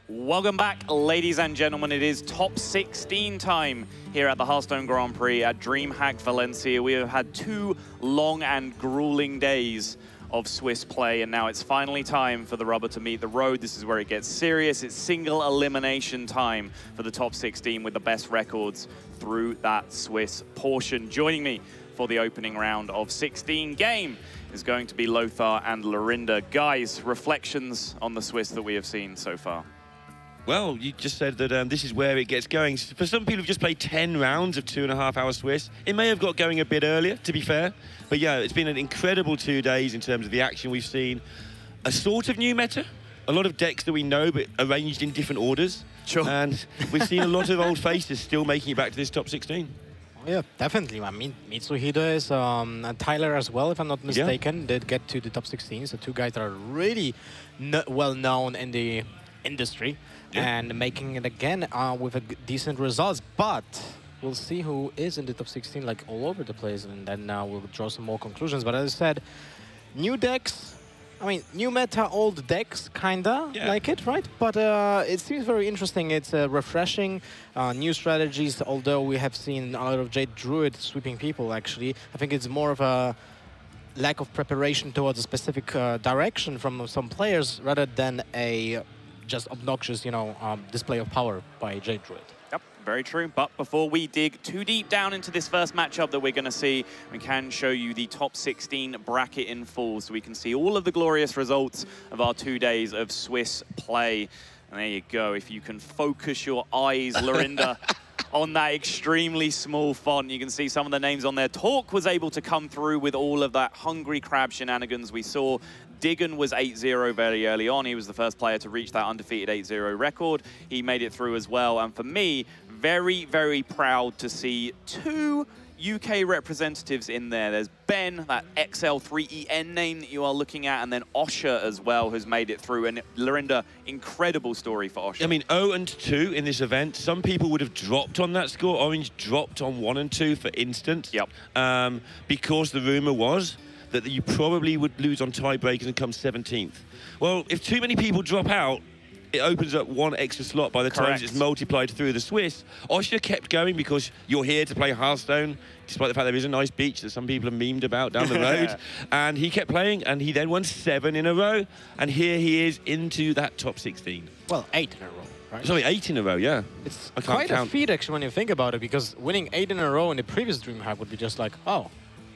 Welcome back, ladies and gentlemen. It is top 16 time here at the Hearthstone Grand Prix at DreamHack Valencia. We have had 2 long and grueling days of Swiss play, and now it's finally time for the rubber to meet the road. This is where it gets serious. It's single elimination time for the top 16 with the best records through that Swiss portion. Joining me for the opening round of 16 game is going to be Lothar and Lorinda. Guys, reflections on the Swiss that we have seen so far? Well, you just said that this is where it gets going. For some people who've just played 10 rounds of 2.5-hour Swiss, it may have got going a bit earlier, to be fair. But yeah, it's been an incredible 2 days in terms of the action we've seen. A sort of new meta. A lot of decks that we know, but arranged in different orders. Sure. And we've seen a lot of old faces still making it back to this top 16. Yeah, definitely. I mean, Mitsuhide is and Tyler as well, if I'm not mistaken, did get to the top 16. So 2 guys that are really well known in the industry and making it again with decent results. But we'll see who is in the top 16, like all over the place, and then we'll draw some more conclusions. But as I said, new decks. I mean, new meta, old decks, kinda like it, right? But it seems very interesting. It's refreshing, new strategies, although we have seen a lot of Jade Druid sweeping people, actually. I think it's more of a lack of preparation towards a specific direction from some players rather than a just obnoxious, you know, display of power by Jade Druid. Yep, very true. But before we dig too deep down into this first matchup that we're going to see, we can show you the top 16 bracket in full, so we can see all of the glorious results of our 2 days of Swiss play. And there you go. If you can focus your eyes, Lorinda, on that extremely small font, you can see some of the names on there. Talk was able to come through with all of that hungry crab shenanigans we saw. Diggen was 8-0 very early on. He was the first player to reach that undefeated 8-0 record. He made it through as well. And for me, very, very proud to see 2 UK representatives in there. There's Ben, that XL3EN name that you are looking at, and then Osher as well, who's made it through. And Lorinda, incredible story for Osher. I mean, 0 and 2 in this event. Some people would have dropped on that score. Orange dropped on 1 and 2, for instance. Yep. Because the rumor was that you probably would lose on tiebreakers and come 17th. Well, if too many people drop out, it opens up 1 extra slot by the time it's multiplied through the Swiss. Osher kept going because you're here to play Hearthstone, despite the fact there is a nice beach that some people have memed about down the road. And he kept playing, and he then won 7 in a row. And here he is into that top 16. Well, 8 in a row. Right? Sorry, 8 in a row, yeah. It's quite a feat, actually, when you think about it, because winning 8 in a row in the previous DreamHack would be just like, oh,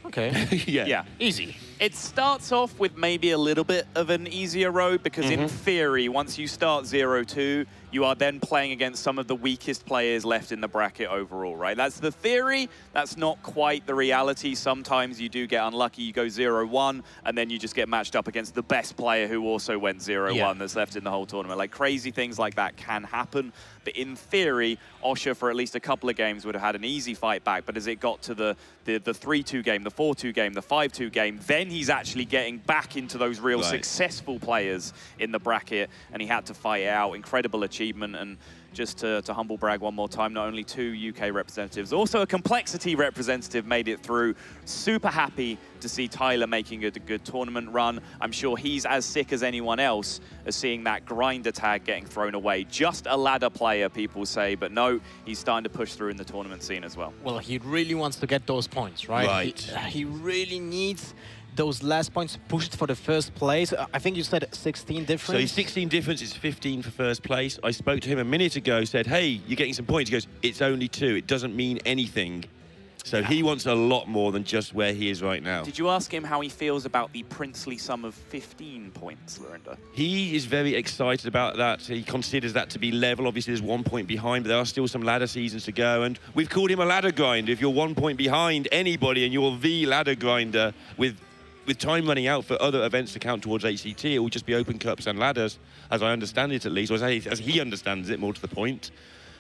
okay. Yeah. Easy. It starts off with maybe a little bit of an easier road because in theory, once you start 0-2, you are then playing against some of the weakest players left in the bracket overall, right? That's the theory. That's not quite the reality. Sometimes you do get unlucky. You go 0-1, and then you just get matched up against the best player who also went 0-1 that's left in the whole tournament. Like, crazy things like that can happen. But in theory, Osher, for at least a couple of games, would have had an easy fight back. But as it got to the 3-2 game, the 4-2 game, the 5-2 game, then he's actually getting back into those real successful players in the bracket, and he had to fight it out. Incredible achievement. And just to humble brag one more time, not only 2 UK representatives, also a complexity representative made it through. Super happy to see Tyler making a good tournament run. I'm sure he's as sick as anyone else as seeing that grinder tag getting thrown away. Just a ladder player, people say, but no, he's starting to push through in the tournament scene as well. Well, he really wants to get those points, right? He really needs those last points pushed for the first place. I think you said 16 difference. So 16 difference is 15 for first place. I spoke to him a minute ago, said, hey, you're getting some points. He goes, it's only 2. It doesn't mean anything. So he wants a lot more than just where he is right now. Did you ask him how he feels about the princely sum of 15 points, Lorinda? He is very excited about that. He considers that to be level. Obviously, there's 1 point behind, but there are still some ladder seasons to go. And we've called him a ladder grinder. If you're 1 point behind anybody and you're the ladder grinder with time running out for other events to count towards ACT, it will just be open cups and ladders, as I understand it at least, or as he understands it, more to the point.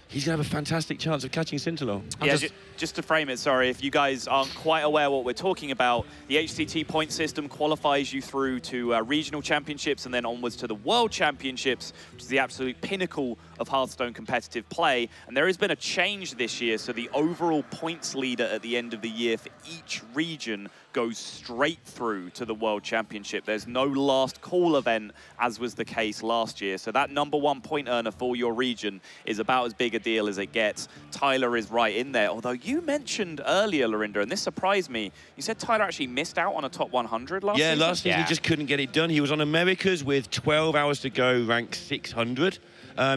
He's going to have a fantastic chance of catching Scintillon. Yeah, just to frame it, sorry, if you guys aren't quite aware what we're talking about, the HCT point system qualifies you through to regional championships and then onwards to the world championships, which is the absolute pinnacle of Hearthstone competitive play. And there has been a change this year, so the overall points leader at the end of the year for each region goes straight through to the World Championship. There's no last call event, as was the case last year. So that #1 point earner for your region is about as big a deal as it gets. Tyler is right in there. Although you mentioned earlier, Lorinda, and this surprised me, you said Tyler actually missed out on a top 100 last season? Yeah, last season he just couldn't get it done. He was on Americas with 12 hours to go, ranked 600,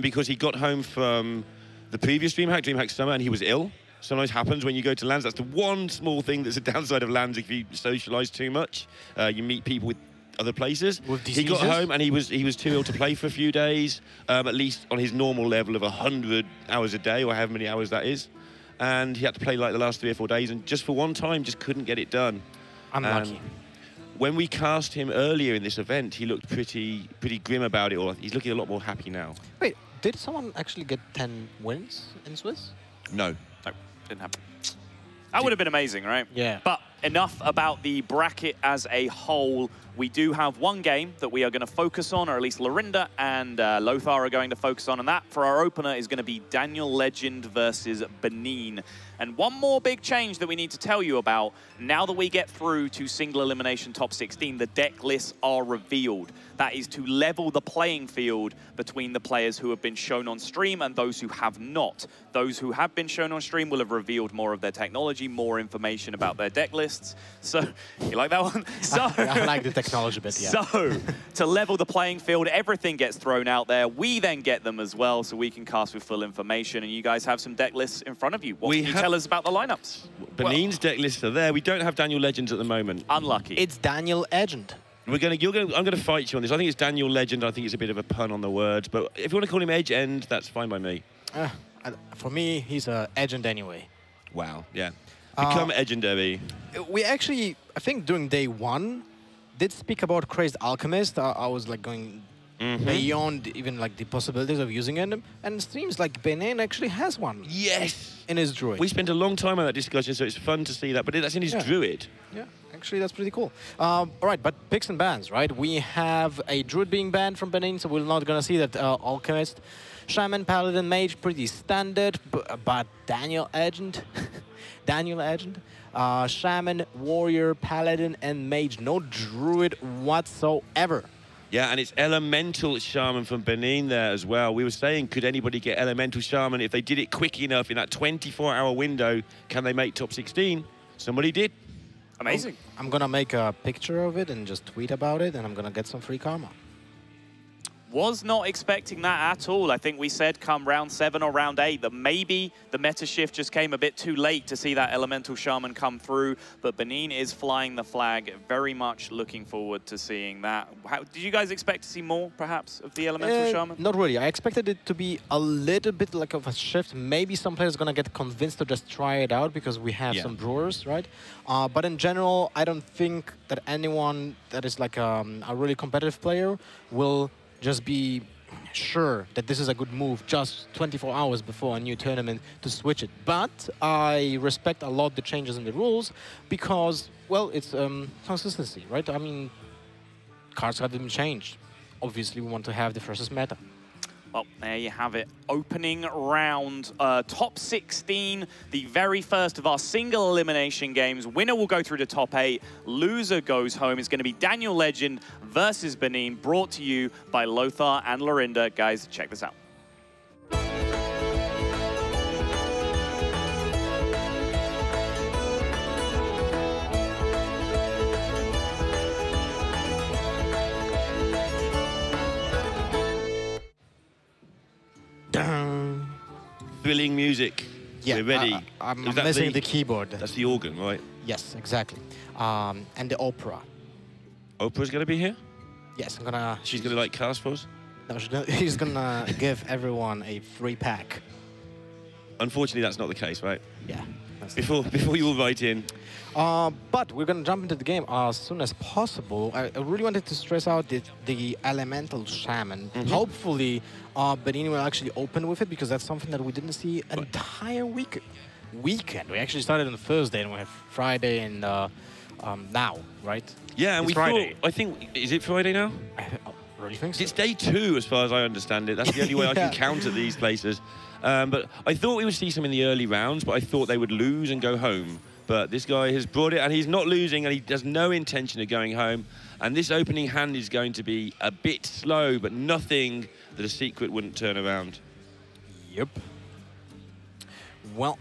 because he got home from the previous DreamHack Summer, and he was ill. Sometimes happens when you go to LANs. That's the one small thing that's a downside of LANs if you socialise too much. You meet people with other places. He got home and he was too ill to play for a few days, at least on his normal level of 100 hours a day, or however many hours that is. And he had to play like the last 3 or 4 days, and just for one time, just couldn't get it done. Unlucky. When we cast him earlier in this event, he looked pretty grim about it, or he's looking a lot more happy now. Wait, did someone actually get 10 wins in Swiss? No. Didn't happen. That would have been amazing, right? Yeah. But enough about the bracket as a whole. We do have one game that we are going to focus on, or at least Lorinda and Lothar are going to focus on, and that for our opener is going to be Danielegend versus Benene. And one more big change that we need to tell you about, now that we get through to single elimination top 16, the deck lists are revealed. That is to level the playing field between the players who have been shown on stream and those who have not. Those who have been shown on stream will have revealed more of their technology, more information about their deck lists. So, you like that one? So, I like the technology bit, yeah. So, to level the playing field, everything gets thrown out there. We then get them as well, so we can cast with full information. And you guys have some deck lists in front of you. What can you tell us about the lineups? Benene's deck lists are there. We don't have Danielegend at the moment. Unlucky. It's Danielegend. I'm going to fight you on this. I think it's Danielegend. I think it's a bit of a pun on the words, but if you want to call him Edge End, that's fine by me. For me, he's an Edgend anyway. Wow, yeah. Become legendary. We actually, I think during day 1, did speak about Crazed Alchemist. I was like going beyond even like the possibilities of using it, and it seems like Benene actually has one. Yes. In his druid. We spent a long time on that discussion, so it's fun to see that, but that's in his druid. Yeah. Actually, that's pretty cool. All right, but picks and bans, right? We have a Druid being banned from Benene, so we're not going to see that Alchemist. Shaman, Paladin, Mage, pretty standard, but Danielegend, Shaman, Warrior, Paladin, and Mage. No Druid whatsoever. Yeah, and it's Elemental Shaman from Benene there as well. We were saying, could anybody get Elemental Shaman? If they did it quick enough in that 24-hour window, can they make top 16? Somebody did. Amazing. I'm going to make a picture of it and just tweet about it, and I'm going to get some free karma. Was not expecting that at all. I think we said come round 7 or round 8 that maybe the meta shift just came a bit too late to see that Elemental Shaman come through, but Benene is flying the flag. Very much looking forward to seeing that. Did you guys expect to see more, perhaps, of the Elemental Shaman? Not really. I expected it to be a little bit like of a shift. Maybe some players are going to get convinced to just try it out because we have some brewers, right? But in general, I don't think that anyone that is like a really competitive player will just be sure that this is a good move just 24 hours before a new tournament to switch it. But I respect a lot the changes in the rules because, well, it's consistency, right? I mean, cards haven't changed. Obviously, we want to have the versus meta. Well, there you have it. Opening round, top 16, the very first of our single elimination games. Winner will go through to top 8. Loser goes home. It's going to be Danielegend versus Benene, brought to you by Lothar and Lorinda. Guys, check this out. Thrilling music. Yeah, we're ready. I'm missing the keyboard. That's the organ, right? Yes, exactly. And the opera. Opera's going to be here? Yes, I'm gonna... She's going to like cast for us? No, she's gonna give everyone a free pack. Unfortunately, that's not the case, right? Yeah. Before you all write in. But we're gonna jump into the game as soon as possible. I really wanted to stress out the Elemental Shaman. Hopefully, Benene will actually open with it because that's something that we didn't see an entire weekend. We actually started on Thursday and we have Friday and now, right? Yeah, and it's Friday. I think, is it Friday now? I really think so. It's day 2 as far as I understand it. That's the only way I can count at these places. But I thought we would see some in the early rounds, but I thought they would lose and go home. But this guy has brought it, and he's not losing, and he has no intention of going home. And this opening hand is going to be a bit slow, but nothing that a secret wouldn't turn around. Yep. Well,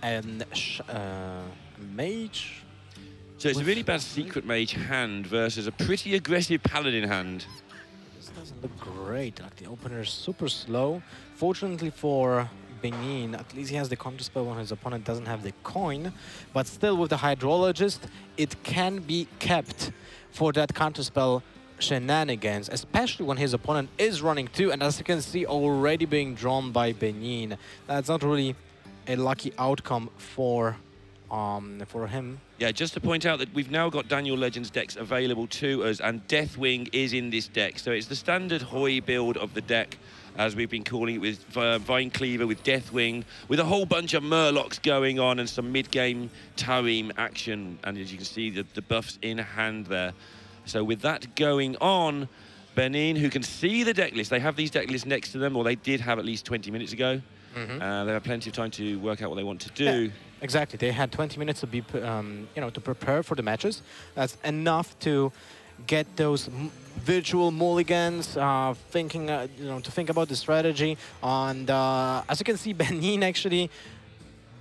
and mage. So it's a really bad secret mage hand versus a pretty aggressive paladin hand. This doesn't look great. Like the opener is super slow. Fortunately for Benene, at least he has the counterspell when his opponent doesn't have the coin. But still, with the hydrologist, it can be kept for that counterspell shenanigans, especially when his opponent is running too. And as you can see, already being drawn by Benene. That's not really a lucky outcome for him. Yeah, just to point out that we've now got Danielegends decks available to us, and Deathwing is in this deck. So it's the standard Hoi build of the deck, as we've been calling it, with Vine Cleaver, with Deathwing, with a whole bunch of Murlocs going on and some mid-game Tarim action. And as you can see, the buff's in hand there. So with that going on, Benene, who can see the deck list, they have these deck lists next to them, or they did have at least 20 minutes ago. They have plenty of time to work out what they want to do. Yeah, exactly. They had 20 minutes to be, you know, to prepare for the matches. That's enough to get those virtual mulligans, thinking, you know, to think about the strategy. And as you can see, Benene actually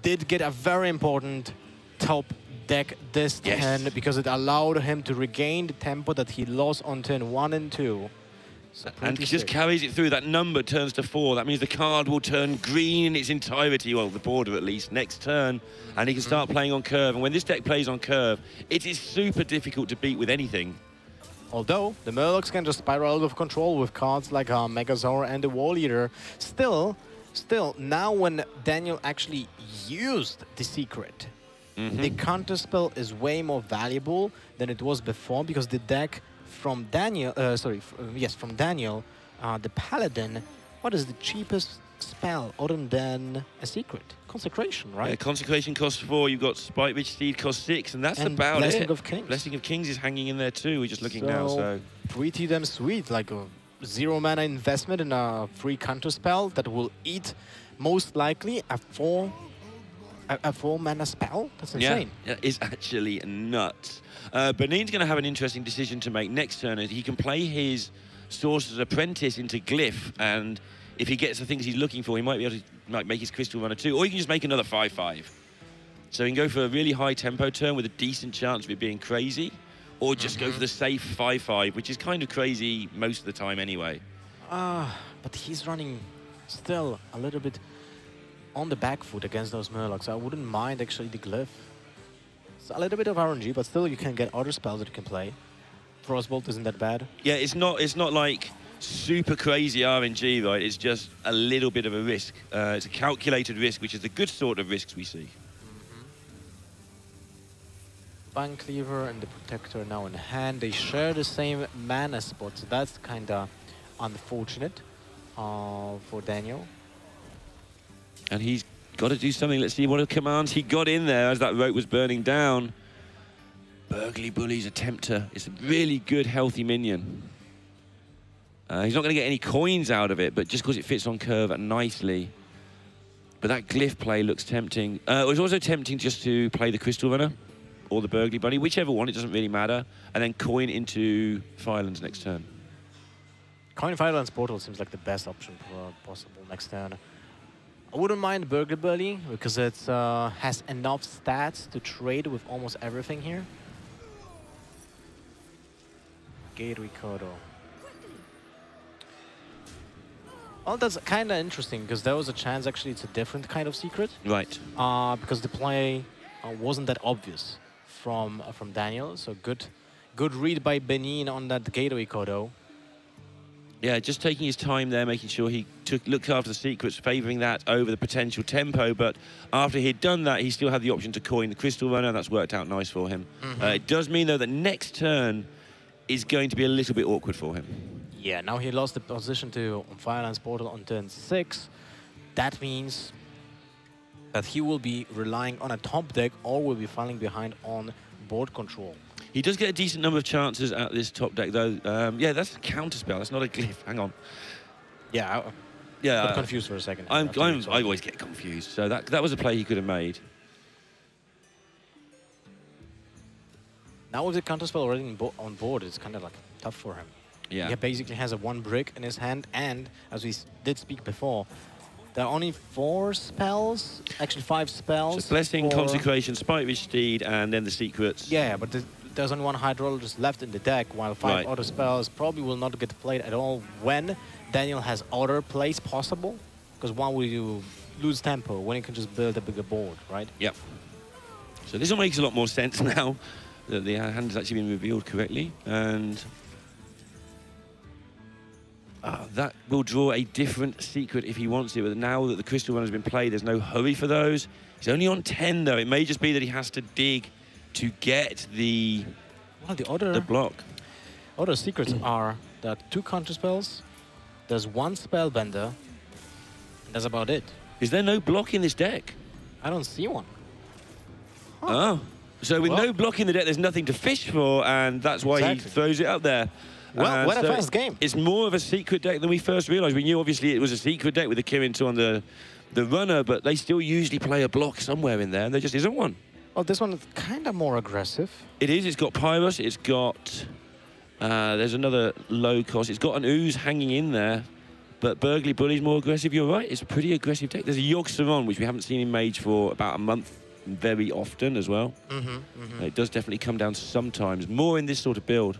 did get a very important top deck this turn, because it allowed him to regain the tempo that he lost on turn 1 and 2. So and just carries it through. That number turns to 4. That means the card will turn green in its entirety, well, the border at least, next turn, and he can start playing on curve. And when this deck plays on curve, it is super difficult to beat with anything. Although the Murlocs can just spiral out of control with cards like Megazord and the Wall Eater. Still, now when Daniel actually used the secret, the counterspell is way more valuable than it was before, because the deck from Daniel, from Daniel, the Paladin, what is the cheapest spell other than a secret? Consecration, right? Yeah, Consecration costs 4, you've got Spite Rich Seed costs 6, and that's about Blessing it. of Kings. Blessing of Kings is hanging in there too, we're just looking now, so... Pretty damn sweet, like a 0 mana investment in a free counterspell that will eat, most likely, a 4 mana spell? That's insane. Yeah, it's actually nuts. Benene's going to have an interesting decision to make next turn. He can play his Sorcerer's Apprentice into Glyph, and if he gets the things he's looking for, he might be able to make his Crystal Runner too, or he can just make another 5/5. So he can go for a really high tempo turn with a decent chance of it being crazy, or just go for the safe 5/5, which is kind of crazy most of the time anyway. But he's running still a little bit on the back foot against those Murlocs. I wouldn't mind actually the Glyph. It's a little bit of RNG, but still you can get other spells that you can play. Frostbolt isn't that bad. Yeah, it's not like super crazy RNG, right? It's just a little bit of a risk. It's a calculated risk, which is the good sort of risks we see. Vine Cleaver and the Protector now in hand. They share the same mana spot, so that's kind of unfortunate for Daniel. And he's got to do something. Let's see what commands he got in there as that rope was burning down. Burgly Bully's a tempter. It's a really good, healthy minion. He's not going to get any coins out of it, but just because it fits on curve nicely. But that Glyph play looks tempting. It was also tempting just to play the Crystal Runner or the Burgly Bunny, whichever one, it doesn't really matter. And then coin into Firelands next turn. Coin Firelands Portal seems like the best option possible next turn. I wouldn't mind Burgly Bully because it has enough stats to trade with almost everything here. Gateway Kodo. Well, that's kind of interesting because there was a chance actually it's a different kind of secret. Right. Because the play wasn't that obvious from Daniel. So good read by Benene on that Gateway Kodo. Yeah, just taking his time there, making sure he looked after the secrets, favouring that over the potential tempo. But after he'd done that, he still had the option to coin the Crystal Runner, and that's worked out nice for him. It does mean, though, that next turn is going to be a little bit awkward for him. Yeah, now he lost the position to Firelands Portal on turn 6. That means that he will be relying on a top deck or will be falling behind on board control. He does get a decent number of chances at this top deck, though. Yeah, that's a counterspell. That's not a Glyph. Hang on. Yeah, I got confused for a second. I always get confused. So that was a play he could have made. Now with the counterspell already on board, it's kind of like tough for him. Yeah. He basically has a 1 brick in his hand, and as we did speak before, there are only 4 spells, actually 5 spells. So Blessing, Consecration, Spike Rich Steed, and then the Secrets. Yeah, but there's only 1 Hydrologist left in the deck, while 5 other spells probably will not get played at all when Daniel has other plays possible. Because why would you lose tempo when you can just build a bigger board, right? Yep. So this all makes a lot more sense now that the hand has actually been revealed correctly. And that will draw a different secret if he wants it. But now that the Crystal Run has been played, there's no hurry for those. He's only on 10, though. It may just be that he has to dig to get the block. Other secrets are that 2 counter spells, there's 1 spellbender, and that's about it. Is there no block in this deck? I don't see one. Huh. Oh. So with no block in the deck, there's nothing to fish for, and that's why he throws it up there. Well, what a fast game. It's more of a secret deck than we first realised. We knew, obviously, it was a secret deck with the Kirin on the runner, but they still usually play a block somewhere in there, and there just isn't one. Well, this one is kind of more aggressive. It is. It's got Pyrus. It's got... there's another low cost. It's got an Ooze hanging in there, but Burgley Bully's more aggressive. You're right. It's a pretty aggressive deck. There's a Yogg-Saron, which we haven't seen in Mage for about a month, very often as well. It does definitely come down sometimes, more in this sort of build.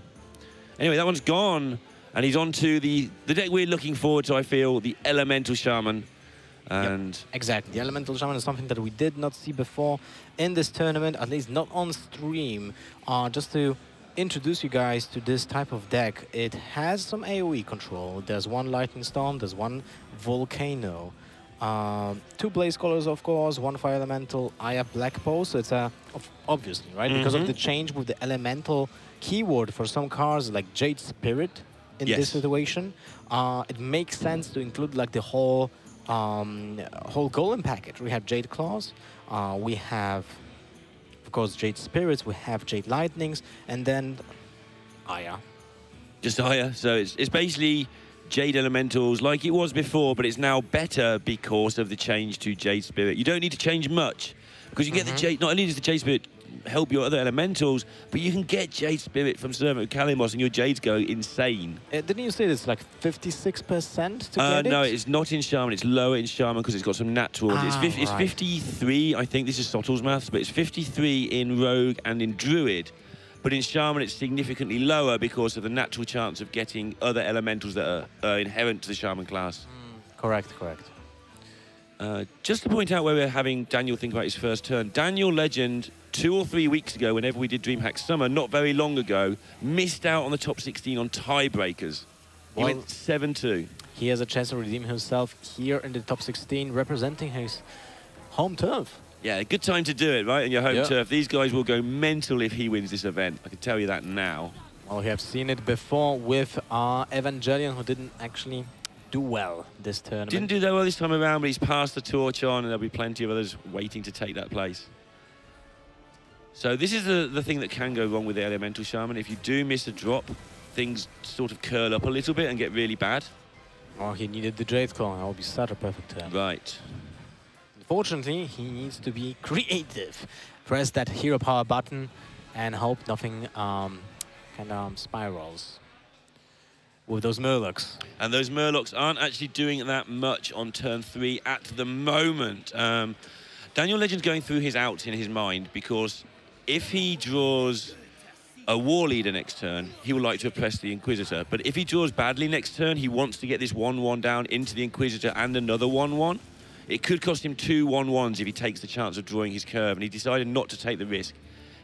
Anyway, that one's gone, and he's on to the deck we're looking forward to, I feel, the Elemental Shaman. And yep, exactly. The Elemental Shaman is something that we did not see before in this tournament, at least not on stream. Just to introduce you guys to this type of deck, it has some AoE control. There's 1 Lightning Storm, there's 1 Volcano. 2 Blaze Colors, of course, 1 Fire Elemental, Aya Black Pose. So it's obviously, right? Because of the change with the Elemental keyword for some cards like Jade Spirit in this situation, it makes sense to include like the whole golem package. We have Jade Claws, we have, of course, Jade Spirits, we have Jade Lightnings, and then Aya. Just Aya. So it's basically Jade Elementals like it was before, but it's now better because of the change to Jade Spirit. You don't need to change much because you get the Jade. Not only does the Jade Spirit help your other elementals, but you can get Jade Spirit from Servant of Kalimos and your Jades go insane. Didn't you say it's like 56% to get it? No, it's not in Shaman. It's lower in Shaman because it's got some naturals. It's 53, I think. This is Sottle's maths, but it's 53 in Rogue and in Druid. But in Shaman, it's significantly lower because of the natural chance of getting other elementals that are inherent to the Shaman class. Correct. Just to point out where we're having Daniel think about his first turn, Danielegend, 2 or 3 weeks ago, whenever we did DreamHack Summer, not very long ago, missed out on the top 16 on tiebreakers. He went 7-2. He has a chance to redeem himself here in the top 16, representing his home turf. Yeah, good time to do it, right, in your home turf. These guys will go mental if he wins this event. I can tell you that now. Well, we have seen it before with Evangelion, who didn't actually do well this tournament. Didn't do that well this time around, but he's passed the torch on, and there'll be plenty of others waiting to take that place. So this is the thing that can go wrong with the Elemental Shaman. If you do miss a drop, things sort of curl up a little bit and get really bad. Oh, he needed the Jade Claw. That would be such a perfect turn. Right. Unfortunately, he needs to be creative. Press that hero power button and hope nothing spirals with those Murlocs. And those Murlocs aren't actually doing that much on turn 3 at the moment. Danielegend going through his outs in his mind because if he draws a War Leader next turn, he will like to oppress the Inquisitor. But if he draws badly next turn, he wants to get this 1-1 down into the Inquisitor and another 1-1. It could cost him 2 1-1s if he takes the chance of drawing his curve, and he decided not to take the risk.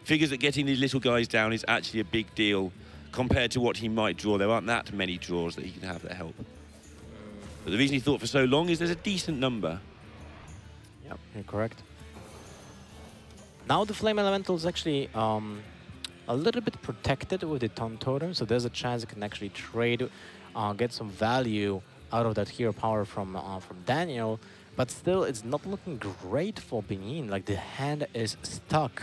Figures that getting these little guys down is actually a big deal compared to what he might draw. There aren't that many draws that he can have that help. But the reason he thought for so long is there's a decent number. Yep, you're correct. Now the Flame Elemental is actually a little bit protected with the Taunt Totem, so there's a chance it can actually trade, get some value out of that hero power from Daniel. But still, it's not looking great for Benene. Like, the hand is stuck.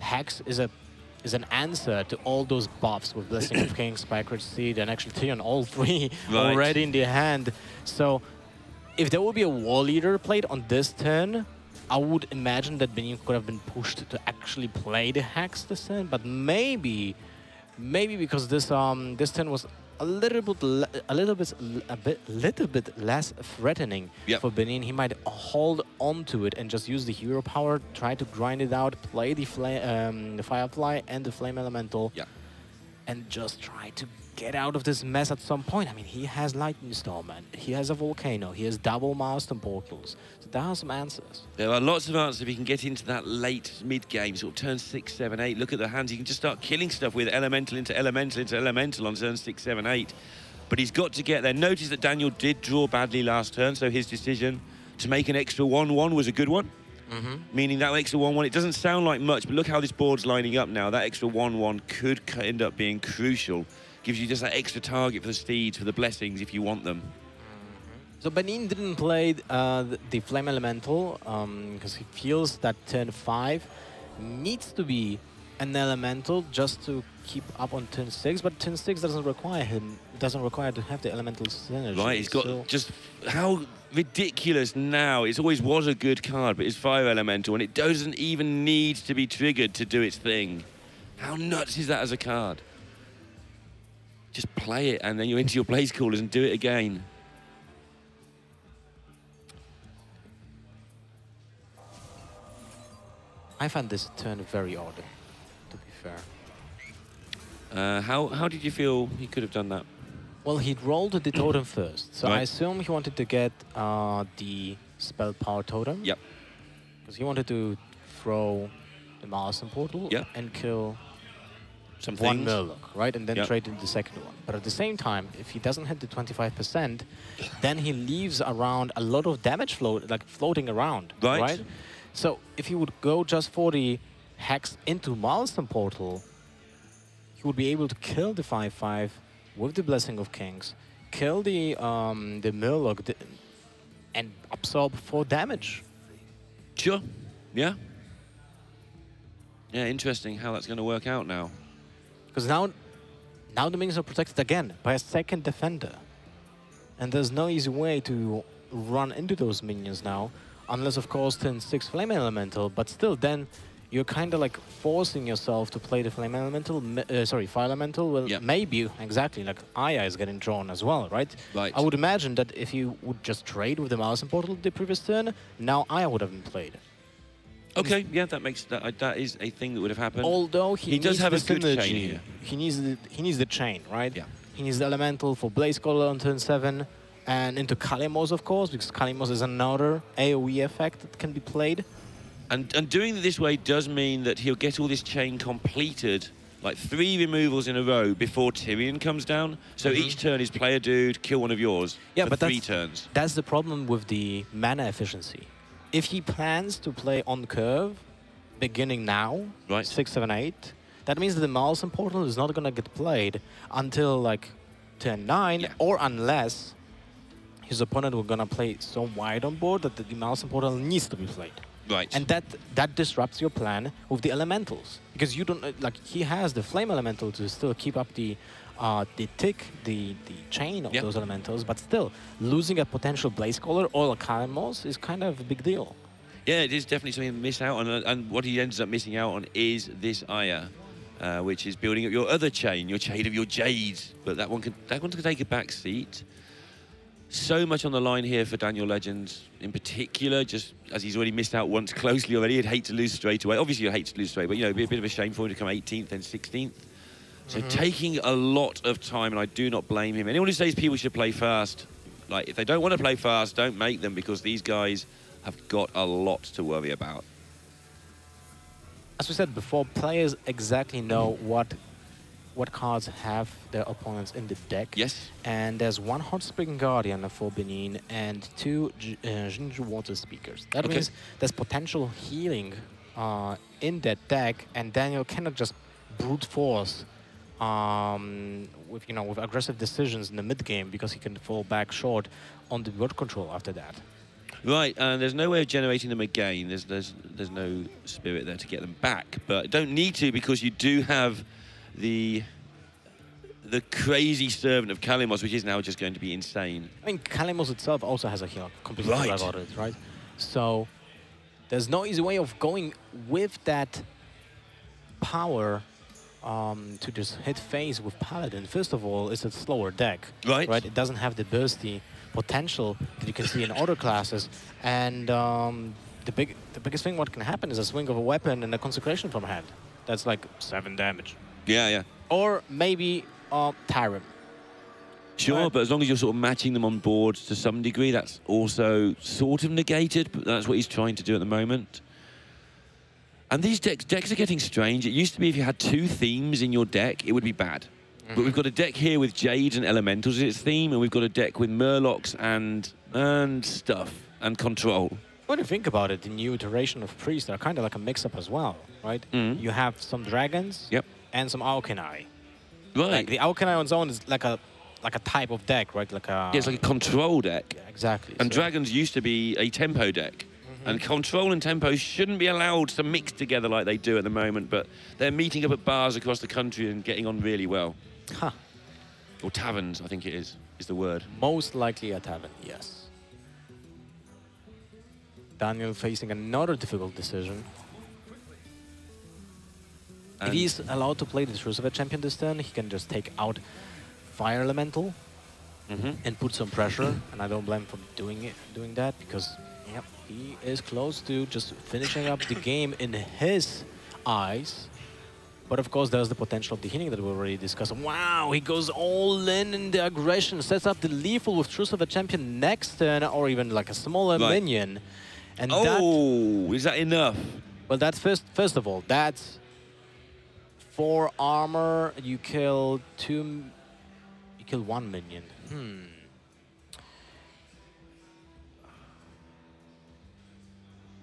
Hex is an answer to all those buffs with Blessing of King, Spike Rich Seed, and actually Tion, all 3 already in the hand. So if there will be a War Leader played on this turn, I would imagine that Benene could have been pushed to actually play the hacks this turn, but maybe because this turn was a little bit less threatening for Benene, he might hold on to it and just use the hero power, try to grind it out, play the Firefly and the Flame Elemental, and just try to get out of this mess at some point. I mean, he has Lightning Storm, and he has a Volcano, he has double Milestone Portals. So there are some answers. There are lots of answers if you can get into that late mid-game, sort of turn 6, 7, 8. Look at the hands. You can just start killing stuff with Elemental into Elemental into Elemental on turn 6, 7, 8. But he's got to get there. Notice that Daniel did draw badly last turn, so his decision to make an extra 1-1 was a good one. Meaning that extra 1-1, it doesn't sound like much, but look how this board's lining up now. That extra 1-1 could end up being crucial. Gives you just that extra target for the steeds, for the blessings, if you want them. So Benene didn't play the Flame Elemental because he feels that turn 5 needs to be an Elemental just to keep up on turn 6, but turn 6 doesn't require to have the Elemental synergy. Right, he's got just how ridiculous now. It always was a good card, but it's Fire Elemental, and it doesn't even need to be triggered to do its thing. How nuts is that as a card? Just play it, and then you're into your Blaze Callers and do it again. I find this turn very odd, to be fair. How did you feel he could have done that? Well, he rolled the totem first, so I assume he wanted to get the Spell Power Totem. Yep. Because he wanted to throw the Milestone Portal and kill one Murloc, right? And then trade in the second one. But at the same time, if he doesn't hit the 25%, then he leaves around a lot of damage floating around, right? So if he would go just for the hacks into Milestone Portal, he would be able to kill the 5/5 with the Blessing of Kings, kill the Murloc, and absorb 4 damage. Sure. Yeah. Yeah, interesting how that's going to work out now. Because now the minions are protected again by a second defender. And there's no easy way to run into those minions now, unless, of course, turn 6 Flame Elemental, but still, then you're kind of like forcing yourself to play the Flame Elemental, Fire Elemental. Well, maybe, exactly, like Aya is getting drawn as well, right? I would imagine that if you would just trade with the Milestone Portal the previous turn, now Aya would have been played. Okay, yeah, that is a thing that would have happened. Although he does have a good synergy. chain here. He needs the chain, right? Yeah. He needs the Elemental for Blaze Caller on turn 7, and into Kalimos, of course, because Kalimos is another AoE effect that can be played. And doing it this way does mean that he'll get all this chain completed, like 3 removals in a row before Tyrion comes down. So each turn is play a dude, kill one of yours for 3 turns. That's the problem with the mana efficiency. If he plans to play on curve, beginning now, 6, 7, 8, that means that the Milestone Portal is not going to get played until like turn 9, or unless his opponent will going to play so wide on board that the Milestone Portal needs to be played. Right. And that disrupts your plan with the elementals, because you don't he has the Flame Elemental to still keep up the chain of those elementals, but still losing a potential Blaze Caller or a Kalimos is kind of a big deal. Yeah, it is definitely something to miss out on, and what he ends up missing out on is this Aya, which is building up your other chain, your chain of your Jades, but that one can take a back seat. So much on the line here for Danielegend in particular, just as he's already missed out once closely already. He'd hate to lose straight away. Obviously, you'd hate to lose straight, but, you know, it'd be a bit of a shame for him to come 18th and 16th. So taking a lot of time, and I do not blame him. Anyone who says people should play fast, like, if they don't want to play fast, don't make them, because these guys have got a lot to worry about. As we said before, players exactly know what cards have their opponents in the deck. Yes. And there's 1 Hot Spring Guardian for Benene and 2 Ginger Water Speakers. That means there's potential healing in that deck, and Daniel cannot just brute force with aggressive decisions in the mid game, because he can fall back short on the word control after that. Right, and there's no way of generating them again. There's no spirit there to get them back, but don't need to, because you do have the crazy servant of Kalimos, which is now just going to be insane. I mean, Kalimos itself also has a heal, completely about it, right? So there's no easy way of going with that power to just hit face with Paladin. First of all, it's a slower deck. Right. It doesn't have the bursty potential that you can see in other classes. And the biggest thing what can happen is a swing of a weapon and a consecration from hand. That's like 7 damage. Yeah, yeah. Or maybe Tyrant. Sure, but as long as you're sort of matching them on board to some degree, that's also sort of negated, but that's what he's trying to do at the moment. And these decks are getting strange. It used to be if you had 2 themes in your deck, it would be bad. But we've got a deck here with Jades and Elementals as its theme, and we've got a deck with Murlocs and stuff, and Control. When you think about it, the new iteration of Priests are kind of like a mix-up as well, right? You have some Dragons and some Auchenai. Right. Like the Auchenai on its own is like a type of deck, right? Like a... Yeah, it's like a Control deck. Yeah, exactly. And Dragons used to be a Tempo deck. And Control and Tempo shouldn't be allowed to mix together like they do at the moment, but they're meeting up at bars across the country and getting on really well. Huh. Or taverns, I think it is the word. Most likely a tavern, yes. Daniel facing another difficult decision. And if he's allowed to play the Trucifer champion this turn, he can just take out Fire Elemental and put some pressure, and I don't blame him for doing that, because he is close to just finishing up the game in his eyes. But of course, there's the potential of the healing that we already discussed. Wow, he goes all in the aggression, sets up the lethal with Trucifer champion next turn, or even like a smaller minion. And is that enough? Well, that's first of all, that's 4 armor. You kill 1 minion.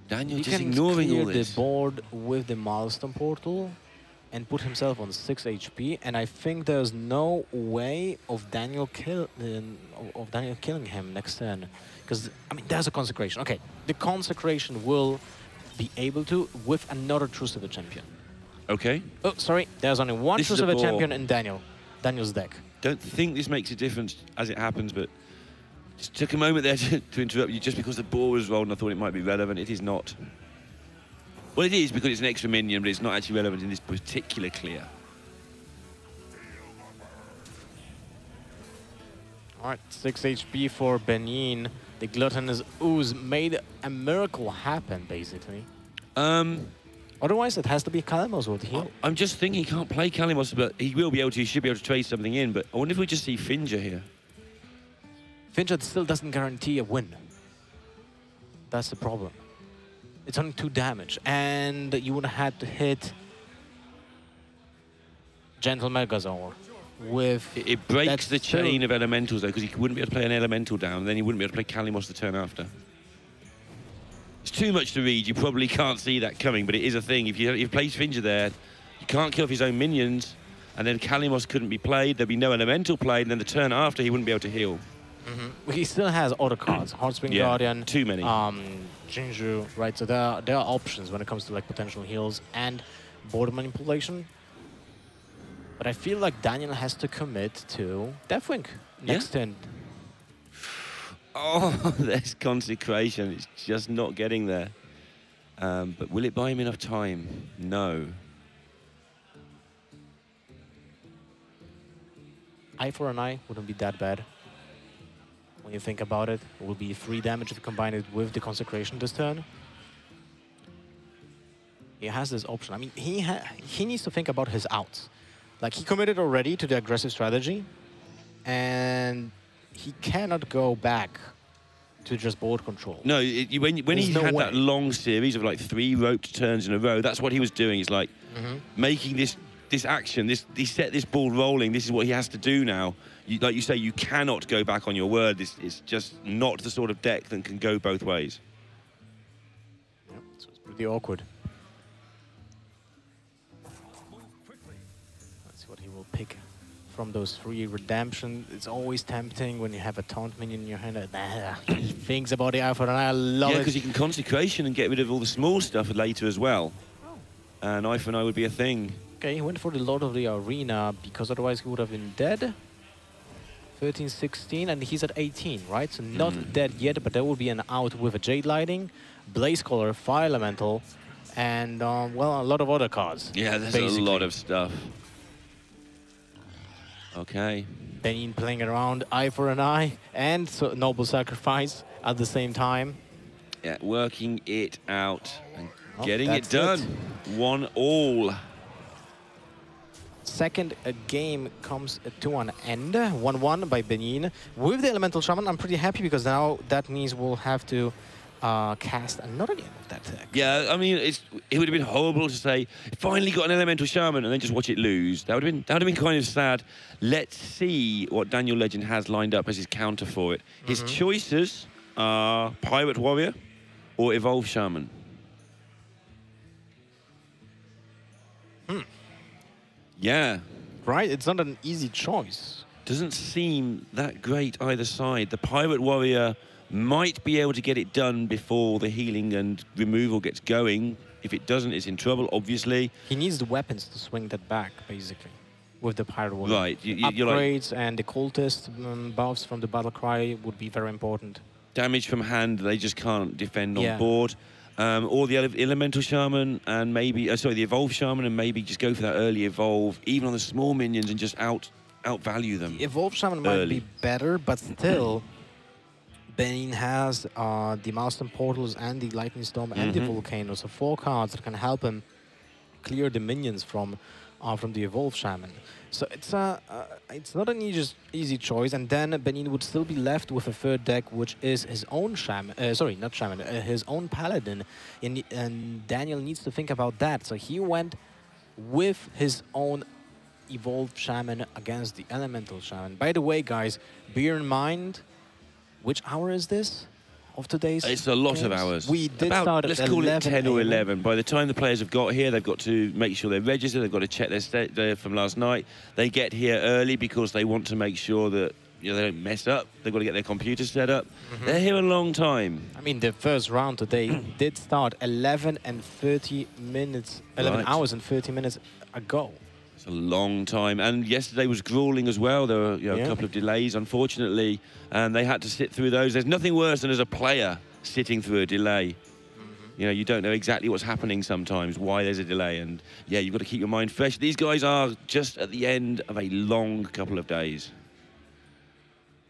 Daniel He just can ignoring clear all this. the board with the milestone portal and put himself on 6 HP, and I think there's no way of Daniel killing him next turn, because I mean there's a consecration. Okay, the consecration will be able to with another Trucifer champion. Okay. Oh, sorry, there's only one Trucifer champion in Daniel's deck. Don't think this makes a difference as it happens, but just took a moment there to interrupt you just because the ball was rolled and I thought it might be relevant. It is not. Well, it is because it's an extra minion, but it's not actually relevant in this particular clear. All right, 6 HP for Benene. The Gluttonous Ooze made a miracle happen, basically. Otherwise, it has to be Kalimos with the heal. I'm just thinking he can't play Kalimos, but he will be able to. He should be able to trade something in. But I wonder if we just see Finja here. Finja still doesn't guarantee a win. That's the problem. It's only 2 damage, and you would have had to hit Gentle Megazord with... It breaks the chain of elementals, though, because he wouldn't be able to play an elemental down, and then he wouldn't be able to play Kalimos the turn after. It's too much to read. You probably can't see that coming, but it is a thing. If you place Finja there, you can't kill off his own minions, and then Kalimos couldn't be played. There'd be no elemental played, and then the turn after, he wouldn't be able to heal. He still has other cards. Hearthstone Guardian. Too many. Jinju, right? So there are options when it comes to like potential heals and board manipulation. But I feel like Daniel has to commit to Deathwing next turn. Oh, there's consecration. It's just not getting there. But will it buy him enough time? No. Eye for an eye wouldn't be that bad. When you think about it, it will be 3 damage if you combine it with the consecration this turn. He has this option. I mean, he needs to think about his outs. Like, he committed already to the aggressive strategy, and he cannot go back to just board control. No, when he had that long series of like 3 roped turns in a row, that's what he was doing. He's like making this action. He set this ball rolling. This is what he has to do now. Like you say, you cannot go back on your word. This is just not the sort of deck that can go both ways. Yep, so it's pretty awkward. That's what he will pick from those 3 redemption. It's always tempting when you have a taunt minion in your hand. He thinks about the eye for an eye. I love it. Yeah, because he can consecration and get rid of all the small stuff later as well. And eye for an eye would be a thing. Okay, he went for the Lord of the Arena because otherwise he would have been dead. 13, 16, and he's at 18, right? So not dead yet, but there will be an out with a Jade Lighting. Blaze Caller, Fire Elemental, and, well, a lot of other cards. Yeah, there's basically. a lot of stuff. Okay. Benene playing around, eye for an eye, and so Noble Sacrifice at the same time. Yeah, working it out and Oh, getting it done. 1-1. Second game comes to an end. 1-1 by Benene. With the Elemental Shaman, I'm pretty happy because now that means we'll have to cast another game of that deck. Yeah, I mean, it would have been horrible to say, finally got an Elemental Shaman and then just watch it lose. That would have been kind of sad. Let's see what Danielegend has lined up as his counter for it. His choices are Pirate Warrior or Evolve Shaman. Yeah. Right, it's not an easy choice. Doesn't seem that great either side. The Pirate Warrior might be able to get it done before the healing and removal gets going. If it doesn't, it's in trouble, obviously. He needs the weapons to swing that back, basically, with the Pirate Warrior. Right. Upgrades and the cultist buffs from the Battle Cry would be very important. Damage from hand, they just can't defend on board. Or the Elemental Shaman and maybe, the Evolve Shaman and maybe just go for that early Evolve, even on the small minions, and just outvalue them. The Evolve Shaman might be better, but still, Benene has the Milestone Portals and the Lightning Storm and the Volcano, so 4 cards that can help him clear the minions from the Evolve Shaman. So it's not an easy choice, and then Benene would still be left with a third deck, which is his own Shaman. Sorry, not Shaman, his own Paladin. And Daniel needs to think about that. So he went with his own Evolved Shaman against the Elemental Shaman. By the way, guys, bear in mind, which hour is this of today's It's a lot games? of hours. We did start at let's call it 10 or 11. 11. By the time the players have got here, they've got to make sure they're registered. They've got to check their state from last night. They get here early because they want to make sure that they don't mess up. They've got to get their computers set up. They're here a long time. I mean, the first round today did start 11 hours and 30 minutes ago. It's a long time. And yesterday was grueling as well. There were a couple of delays, unfortunately, and they had to sit through those. There's nothing worse than as a player sitting through a delay. You know, you don't know exactly what's happening sometimes, why there's a delay, and yeah, you've got to keep your mind fresh. These guys are just at the end of a long couple of days.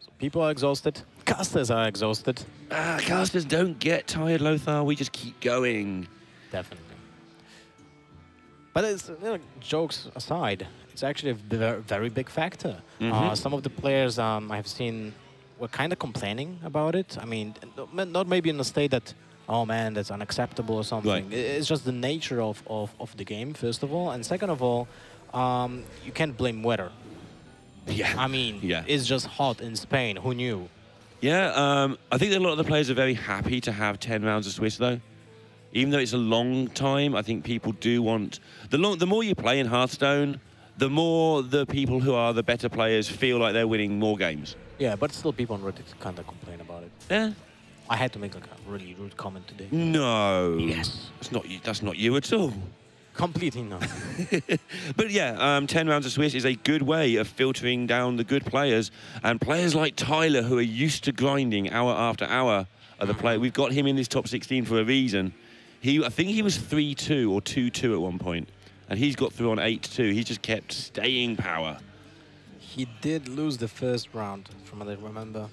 So people are exhausted. Casters are exhausted. Casters don't get tired, Lothar. We just keep going. Definitely. But it's, jokes aside, it's actually a very big factor. Some of the players I have seen were kind of complaining about it. I mean, not maybe in the state that, oh man, that's unacceptable or something. Right. It's just the nature of the game, first of all. And second of all, you can't blame weather. Yeah. I mean, it's just hot in Spain. Who knew? Yeah, I think that a lot of the players are very happy to have 10 rounds of Swiss, though. Even though it's a long time, I think people do want... The more you play in Hearthstone, the more the people who are the better players feel like they're winning more games. Yeah, but still people on Reddit kind of complain about it. Yeah. I had to make like a really rude comment today. No. Yes. That's not you at all. Completely not. But yeah, 10 rounds of Swiss is a good way of filtering down the good players. And players like Tyler, who are used to grinding hour after hour, are the player. We've got him in this top 16 for a reason. I think he was 3-2 or 2-2 at one point, and he's got through on 8-2. He's just kept staying power. He did lose the first round, from what I remember,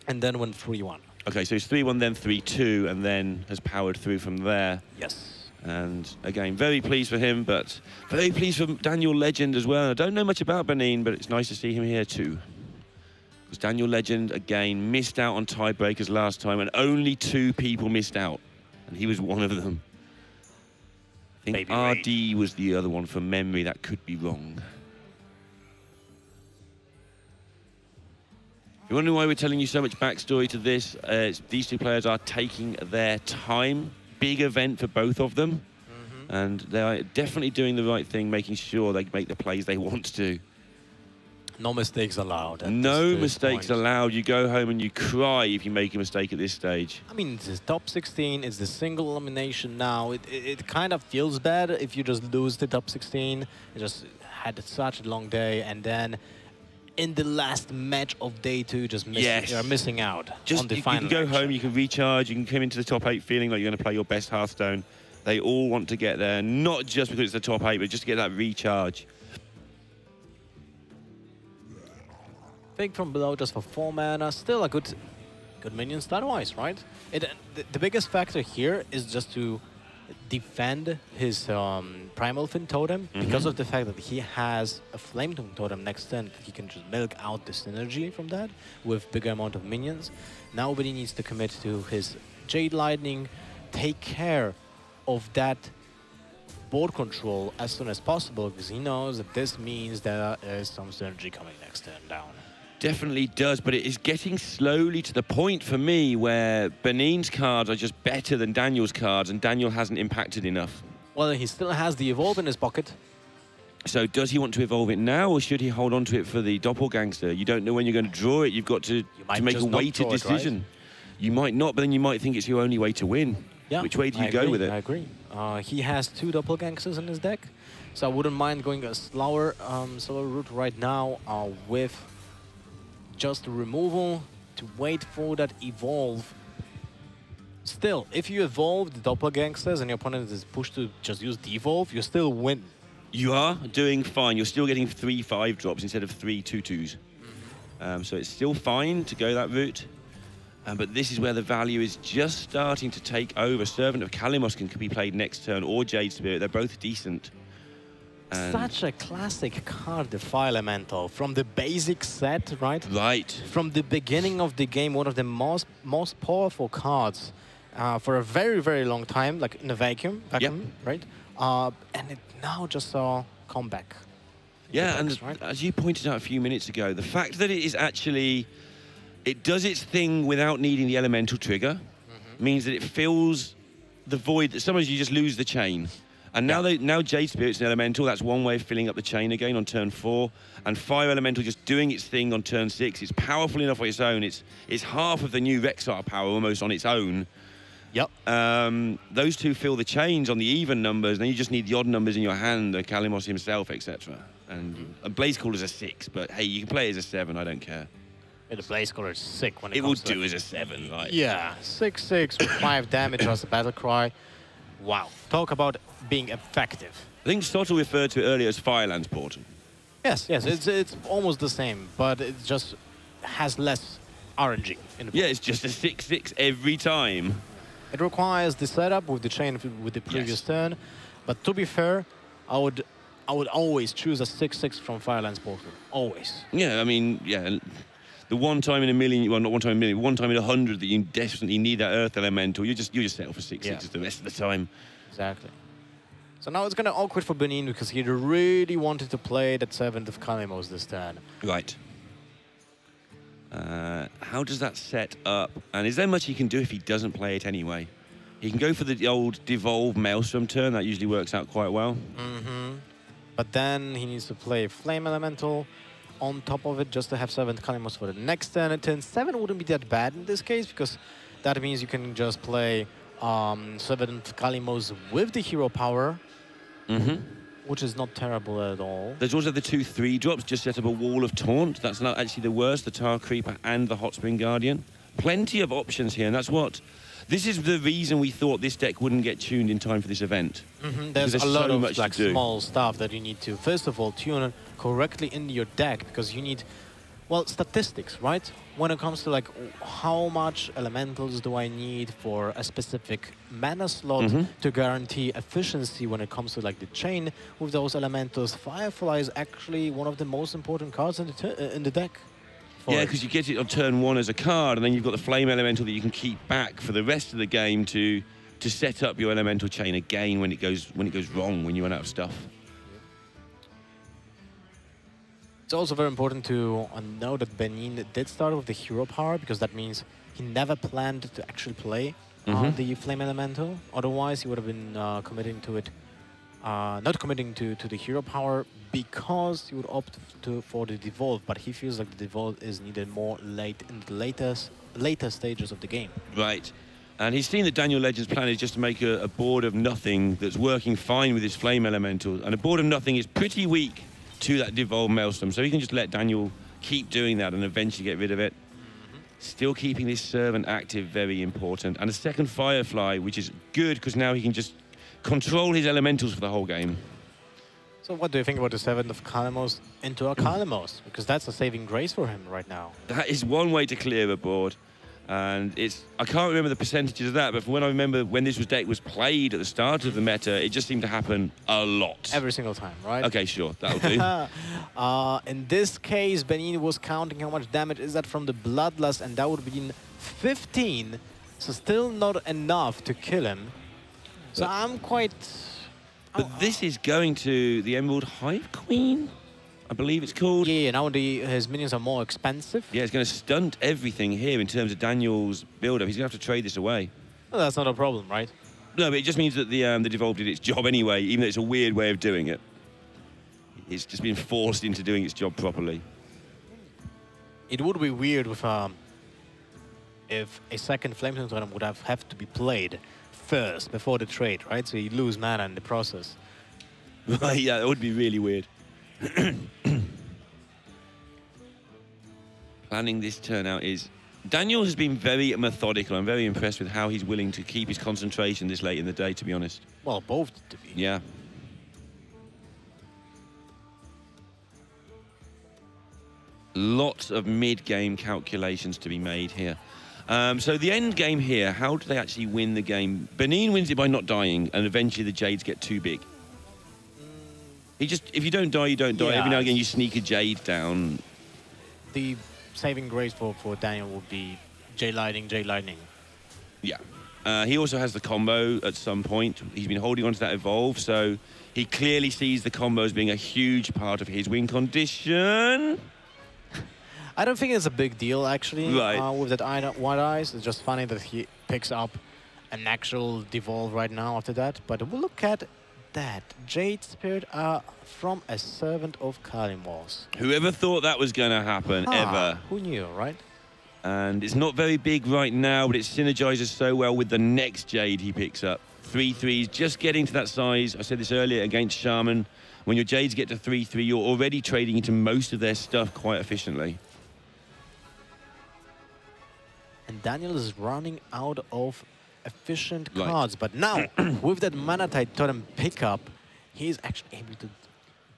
and then went 3-1. Okay, so he's 3-1, then 3-2, and then has powered through from there. Yes. And again, very pleased for him, but very pleased for Danielegend as well. I don't know much about Benene, but it's nice to see him here too. Because Danielegend, again, missed out on tiebreakers last time, and only 2 people missed out. And he was one of them. I think RD was the other one from memory. That could be wrong. If you're wondering why we're telling you so much backstory to this, these 2 players are taking their time. Big event for both of them. And they are definitely doing the right thing, making sure they make the plays they want to. No mistakes allowed. No mistakes allowed. You go home and you cry if you make a mistake at this stage. I mean, it's the top 16. It's the single elimination now. It kind of feels bad if you just lose the top 16. You just had such a long day, and then in the last match of day 2, just you're missing out on the final. You can go home, you can recharge, you can come into the top 8 feeling like you're going to play your best Hearthstone. They all want to get there, not just because it's the top 8, but just to get that recharge. Think from below just for 4 mana, still a good minion stat-wise, right? The biggest factor here is just to defend his Primal Fin totem because of the fact that he has a Flame Tongue totem next turn. He can just milk out the synergy from that with bigger amount of minions. Now Benene needs to commit to his Jade Lightning, take care of that board control as soon as possible, because he knows that this means there is some synergy coming next turn down. Definitely does, but it is getting slowly to the point for me where Benene's cards are just better than Daniel's cards, and Daniel hasn't impacted enough. Well, he still has the Evolve in his pocket. So does he want to evolve it now, or should he hold on to it for the Doppelgangster? You don't know when you're going to draw it. You've got to make a weighted decision. Right? You might not, but then you might think it's your only way to win. Yeah, which way do you go with it? I agree. He has 2 Doppelgangsters in his deck, so I wouldn't mind going a slower route right now with just removal to wait for that evolve. Still, if you evolve the Doppelgangsters and your opponent is pushed to just use the evolve, you still win. You are doing fine. You're still getting 3 5-drops instead of 3 2/2s. So it's still fine to go that route. But this is where the value is just starting to take over. Servant of Kalimos can be played next turn, or Jade Spirit. They're both decent. Such a classic card, the Fire Elemental, from the basic set, right? Right. From the beginning of the game, one of the most powerful cards for a very, very long time, like in a vacuum, right? And it now just saw comeback. Yeah, and right? As you pointed out a few minutes ago, the fact that it is actually, it does its thing without needing the elemental trigger, means that it fills the void that sometimes you just lose the chain. And now Jade Spirit's an elemental. That's one way of filling up the chain again on turn 4. And Fire Elemental just doing its thing on turn 6. It's powerful enough on its own. It's half of the new Rexar power almost on its own. Yep. Those two fill the chains on the even numbers. Then you just need the odd numbers in your hand, the Kalimos himself, etc. And a Blaze Caller's a 6, but hey, you can play it as a 7. I don't care. Yeah, the Blaze Caller is sick when it will do as a 7, right? Yeah, 6/6 with 5 damage as a battle cry. Wow. Talk about being effective. I think Soto referred to it earlier as Firelands Portal. Yes, it's almost the same, but it just has less RNG in the it's just a 6/6 every time. It requires the setup with the chain with the previous turn, but to be fair, I would always choose a 6/6 from Firelands Portal. Always. Yeah, I mean, the one time in a million, well, not one time in a million, one time in 100 that you desperately need that Earth Elemental, you just settle for 6/6s the rest of the time. Exactly. So now it's kind of awkward for Benene because he really wanted to play that Servant of Kalimos this turn. Right. How does that set up? And is there much he can do if he doesn't play it anyway? He can go for the old Devolve Maelstrom turn. That usually works out quite well. But then he needs to play Flame Elemental on top of it just to have Servant Kalimos for the next turn. And turn 7 wouldn't be that bad in this case because that means you can just play Servant Kalimos with the hero power, which is not terrible at all. There's also the 2 3-drops, just set up a wall of taunt. That's not actually the worst, the Tar Creeper and the Hot Spring Guardian. Plenty of options here, and that's what... This is the reason we thought this deck wouldn't get tuned in time for this event. There's a lot of like small stuff that you need to, first of all, tune correctly in your deck, because you need, well, statistics, right? When it comes to like how much elementals do I need for a specific mana slot to guarantee efficiency when it comes to like the chain with those elementals. Firefly is actually one of the most important cards in the deck. Yeah, because you get it on turn 1 as a card, and then you've got the Flame Elemental that you can keep back for the rest of the game to set up your elemental chain again when it goes wrong, when you run out of stuff. It's also very important to know that Benene did start with the hero power, because that means he never planned to actually play the Flame Elemental. Otherwise, he would have been committing to it, not committing to the hero power, because he would opt for the Devolve. But he feels like the Devolve is needed more late in the later stages of the game. Right. And he's seen that Danielegend's plan is just to make a board of nothing that's working fine with his Flame Elemental. And a board of nothing is pretty weak to that Devolve Maelstrom, so he can just let Daniel keep doing that and eventually get rid of it. Still keeping this servant active, very important. And a second Firefly, which is good because now he can just control his elementals for the whole game. So what do you think about the 7th of Kalamos into a Kalamos? Because that's a saving grace for him right now. That is one way to clear a board. And I can't remember the percentages of that, but from when I remember when this deck was played at the start of the meta, it just seemed to happen a lot. Every single time, right? Okay, sure, that'll do. In this case, Benene was counting how much damage is that from the Bloodlust, and that would be 15, so still not enough to kill him. So I'm quite... But this is going to the Emerald Hive Queen, I believe it's called. Yeah, now his minions are more expensive. Yeah, it's going to stunt everything here in terms of Daniel's build-up. He's going to have to trade this away. Well, that's not a problem, right? No, but it just means that the Devolve did its job anyway, even though it's a weird way of doing it. It's just been forced into doing its job properly. It would be weird with if a second Flamestone Totem would have to be played first before the trade, right? So you lose mana in the process. Right, yeah, that would be really weird. Planning this turnout is... Daniel has been very methodical. I'm very impressed with how he's willing to keep his concentration this late in the day, to be honest. Well, both to be. Yeah. Lots of mid-game calculations to be made here. So the end game here, how do they actually win the game? Benene wins it by not dying, and eventually the Jades get too big. If you don't die, you don't die. Yeah, Every now and again, you sneak a Jade down. The saving grace for Daniel would be J Lightning. Yeah. He also has the combo at some point. He's been holding on to that Evolve, so he clearly sees the combo as being a huge part of his win condition. I don't think it's a big deal, actually, right. With that White Eyes. It's just funny that he picks up an actual Devolve right now after that. But we'll look at that. Jade Spirit from a Servant of Kalamos. Whoever thought that was going to happen, ever? Who knew, right? And it's not very big right now, but it synergizes so well with the next Jade he picks up. 3/3s, just getting to that size. I said this earlier against Shaman. When your Jades get to 3/3, you're already trading into most of their stuff quite efficiently. And Daniel is running out of efficient cards. But now, with that Manatite Totem pickup, he's actually able to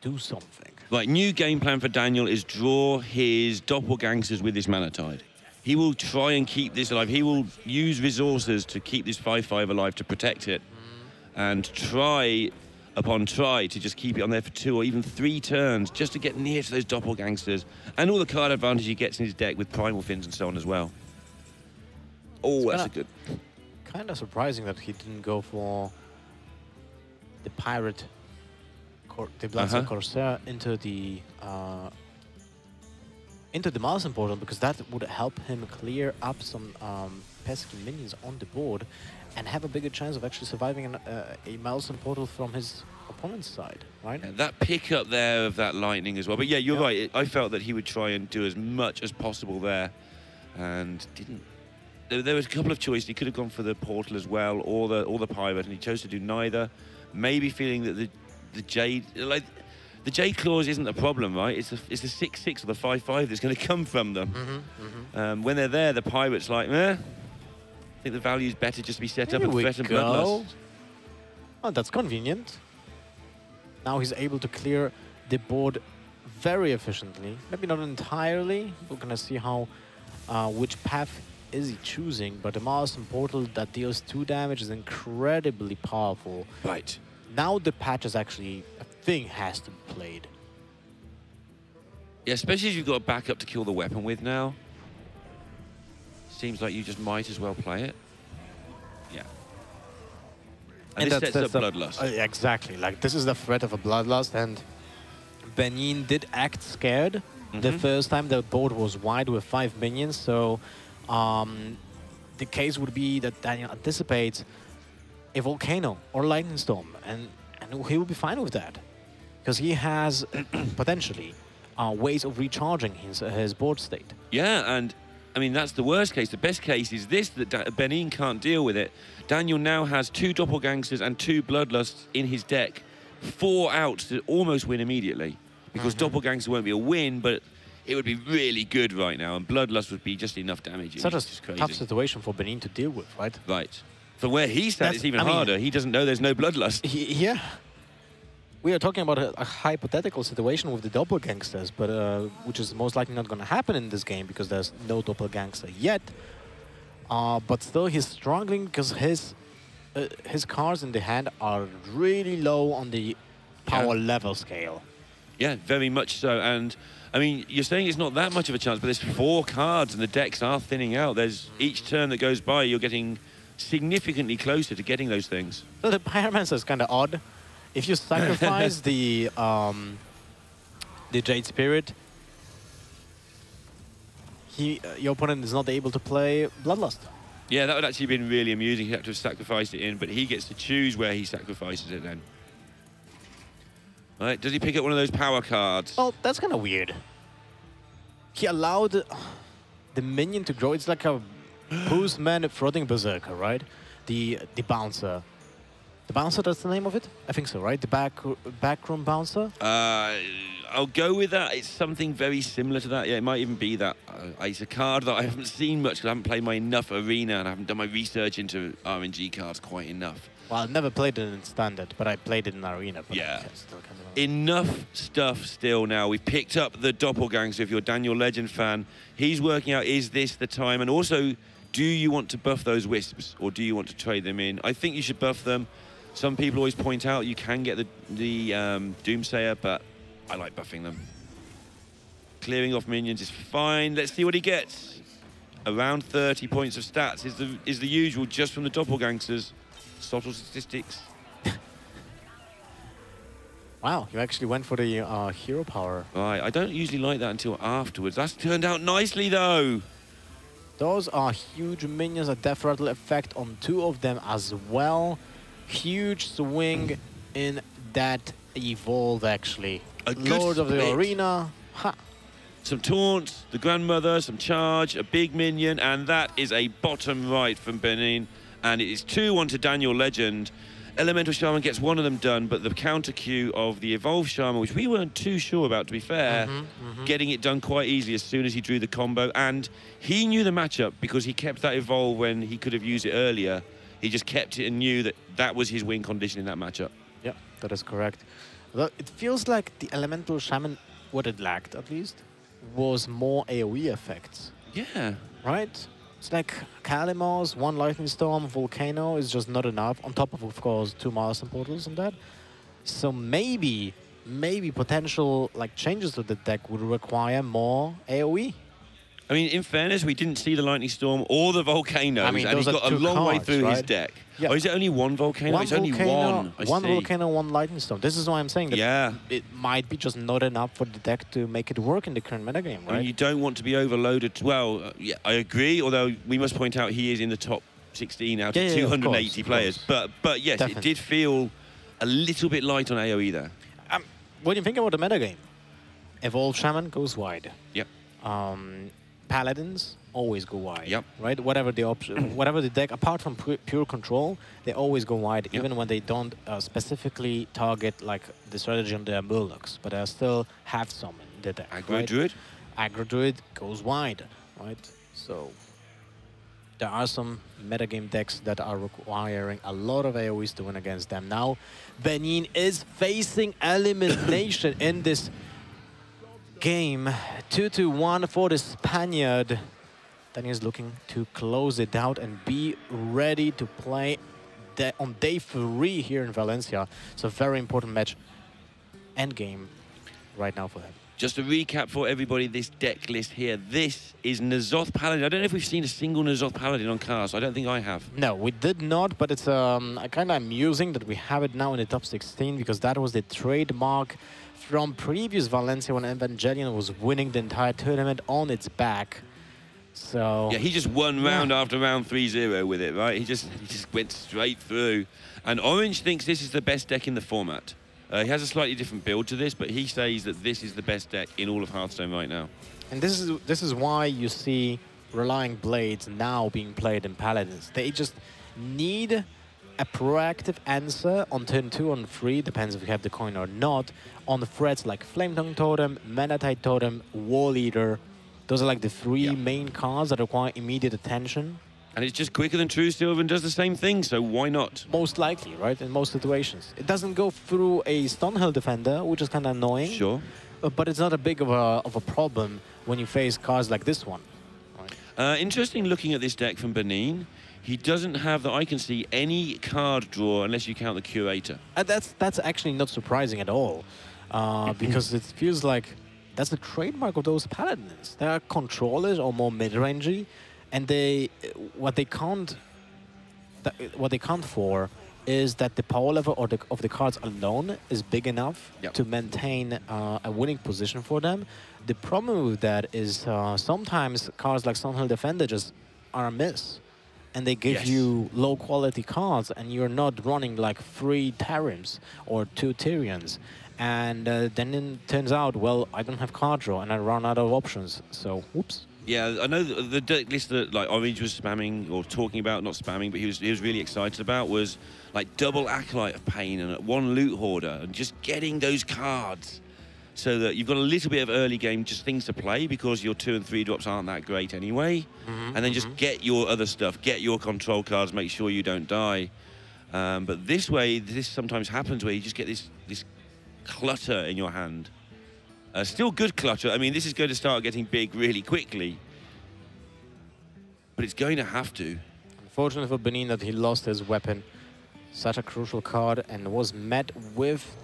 do something. Right, new game plan for Daniel is draw his doppelgangsters with his Manatide. He will try and keep this alive. He will use resources to keep this 5/5 alive to protect it. And try upon try to just keep it on there for 2 or even 3 turns just to get near to those doppelgangsters. And all the card advantage he gets in his deck with Primal Fins and so on as well. Oh, that's a good... Kind of surprising that he didn't go for the Pirate, the Bloodstone Corsair into the Milestone Portal, because that would help him clear up some pesky minions on the board and have a bigger chance of actually surviving a Milestone Portal from his opponent's side, right? Yeah, that pickup there of that lightning as well. But yeah, you're right. I felt that he would try and do as much as possible there and didn't. There was a couple of choices. He could have gone for the portal as well, or the pirate, and he chose to do neither. Maybe feeling that the Jade, like the Jade clause, isn't a problem, right? It's the 6/6 or the 5/5 that's going to come from them. When they're there, the pirate's like, I think the value's better just to be set up and threat and bloodlust. Oh, that's convenient. Now he's able to clear the board very efficiently. Maybe not entirely. We're gonna see how which path is he choosing, but the Milestone Portal that deals 2 damage is incredibly powerful. Right. Now the patch is actually a thing has to be played. Yeah, especially if you've got a backup to kill the weapon with now. Seems like you just might as well play it. Yeah. And this sets up Bloodlust. Exactly. Like, this is the threat of a Bloodlust, and Benene did act scared the first time the board was wide with 5 minions, so the case would be that Daniel anticipates a Volcano or Lightning Storm, and he will be fine with that, because he has potentially ways of recharging his board state. Yeah, and I mean, that's the worst case. The best case is this, that Benene can't deal with it. Daniel now has 2 Doppelgangsters and 2 Bloodlusts in his deck. 4 outs to almost win immediately, because Doppelgangster won't be a win, but it would be really good right now, and Bloodlust would be just enough damage. It's such a tough situation for Benene to deal with, right? Right. From where he sat, it's even harder. He doesn't know there's no Bloodlust. Yeah. We are talking about a hypothetical situation with the doppelgangsters, but which is most likely not going to happen in this game because there's no doppelgangster yet. But still, he's struggling because his cards in the hand are really low on the power level scale. Yeah, very much so. And I mean, you're saying it's not that much of a chance, but there's 4 cards and the decks are thinning out. There's each turn that goes by, you're getting significantly closer to getting those things. So the Pyromancer is kind of odd. If you sacrifice the Jade Spirit, your opponent is not able to play Bloodlust. Yeah, that would actually have been really amusing. He'd have to have sacrificed it in, but he gets to choose where he sacrifices it then. Right, does he pick up one of those power cards? Well, that's kind of weird. He allowed the minion to grow. It's like a Postman Frothing Berserker, right? The bouncer. The bouncer, that's the name of it? I think so, right? The backroom bouncer? I'll go with that. It's something very similar to that. Yeah, it might even be that. It's a card that I haven't seen much because I haven't played my enough arena and I haven't done my research into RNG cards quite enough. Well, I've never played it in Standard, but I played it in Arena. But yeah. Enough stuff still now. We've picked up the Doppelgangster. If you're a Danielegend fan, he's working out, is this the time? And also, do you want to buff those Wisps or do you want to trade them in? I think you should buff them. Some people always point out you can get the Doomsayer, but I like buffing them. Clearing off minions is fine. Let's see what he gets. Around 30 points of stats is the usual just from the Doppelgangsters. Subtle statistics. Wow, you actually went for the hero power. Right, I don't usually like that until afterwards. That's turned out nicely, though. Those are huge minions, a death rattle effect on 2 of them as well. Huge swing in that evolve, actually. Lord of the Arena. Ha. Some taunts, the grandmother, some charge, a big minion, and that is a bottom right from Benene. And it is 2-1 to Danielegend. Elemental Shaman gets one of them done, but the counter queue of the Evolved Shaman, which we weren't too sure about, to be fair, getting it done quite easily as soon as he drew the combo. And he knew the matchup because he kept that Evolve when he could have used it earlier. He just kept it and knew that that was his win condition in that matchup. Yeah, that is correct. Well, it feels like the Elemental Shaman, what it lacked at least, was more AoE effects. Yeah. Right? It's like Kalimos, 1 Lightning Storm, Volcano is just not enough. On top of course, 2 Milestone Portals and that. So maybe potential like changes to the deck would require more AoE. I mean, in fairness, we didn't see the Lightning Storm or the Volcano, and he's got a long way through his deck. Yeah. Or is it only 1 Volcano? It's only 1. One Volcano, 1 Lightning Storm. This is why I'm saying that it might be just not enough for the deck to make it work in the current metagame, right? And you don't want to be overloaded. Well, yeah, I agree, although we must point out he is in the top 16 out of 280 players. But yes, it did feel a little bit light on AoE there. What do you think about the metagame? Evolved Shaman goes wide. Yep. Paladins always go wide. Yep. Right? Whatever the option, whatever the deck, apart from pure control, they always go wide, even when they don't specifically target like the strategy on their Murlocs, but they still have some in the deck. Aggro Druid? Aggro Druid goes wide, right? So there are some metagame decks that are requiring a lot of AoEs to win against them. Now, Benene is facing elimination in this game. 2-1 for the Spaniard. Daniel is looking to close it out and be ready to play on day 3 here in Valencia. It's a very important match and game right now for him. Just a recap for everybody, this deck list here. This is N'Zoth Paladin. I don't know if we've seen a single N'Zoth Paladin on cast. I don't think I have. No, we did not, but it's kind of amusing that we have it now in the top 16 because that was the trademark from previous Valencia when Evangelion was winning the entire tournament on its back. So yeah, he just won round after round 3-0 with it, right? He just went straight through. And Orange thinks this is the best deck in the format. He has a slightly different build to this, but he says that this is the best deck in all of Hearthstone right now. And this is why you see Relying Blades now being played in Paladins. They just need a proactive answer on turn 2 and 3, depends if you have the coin or not, on the threats like Flame Tongue Totem, Manatite Totem, Wall Eater. Those are like the 3 main cards that require immediate attention. And it's just quicker than True Silver and does the same thing, so why not? Most likely, right, in most situations. It doesn't go through a Stonehill Defender, which is kind of annoying. Sure. But it's not a big of a problem when you face cards like this one. Right? Interesting looking at this deck from Benene. He doesn't have, that I can see, any card draw unless you count the Curator. That's actually not surprising at all, because it feels like that's the trademark of those Paladins. They are controllers or more mid-rangey, and what they count for is that the power level of the cards alone is big enough to maintain a winning position for them. The problem with that is sometimes cards like Stonehill Defender just are a miss, and they give you low quality cards, and you're not running like 3 Terrans or 2 Tyrians. And then it turns out, well, I don't have card draw and I run out of options, so whoops. Yeah, I know the deck list that like Orange was spamming or talking about, not spamming, but he was really excited about was like double Acolyte of Pain and 1 Loot Hoarder, and just getting those cards so that you've got a little bit of early game just things to play because your 2 and 3 drops aren't that great anyway. And then just get your other stuff, get your control cards, make sure you don't die. But this way, this sometimes happens where you just get this clutter in your hand. Still good clutter. I mean, this is going to start getting big really quickly. But it's going to have to. Unfortunately for Benene that he lost his weapon. Such a crucial card, and was met with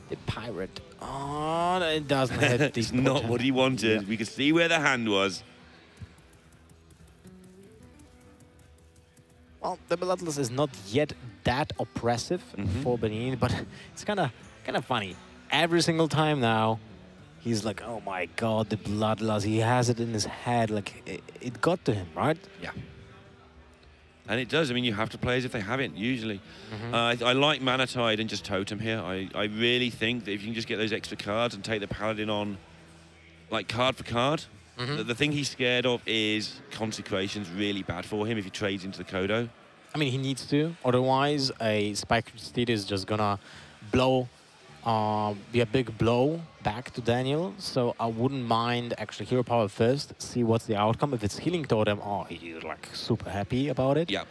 the Pirate. Oh, it doesn't hit. It's not what he wanted. Yeah. We could see where the hand was. Well, the Bloodlust is not yet that oppressive for Benene, but it's kind of funny. Every single time now, he's like, oh my god, the Bloodlust. He has it in his head. Like, it got to him, right? Yeah. And it does. I mean, you have to play as if they haven't, usually. I like Manatide and just Totem here. I really think that if you can just get those extra cards and take the Paladin on, like, card for card, the thing he's scared of is Consecration's really bad for him if he trades into the Kodo. I mean, he needs to. Otherwise, a Spike Steed is just gonna be a big blow back to Daniel. So I wouldn't mind actually Hero Power first, see what's the outcome. If it's Healing Totem, oh, you're like super happy about it. Yeah.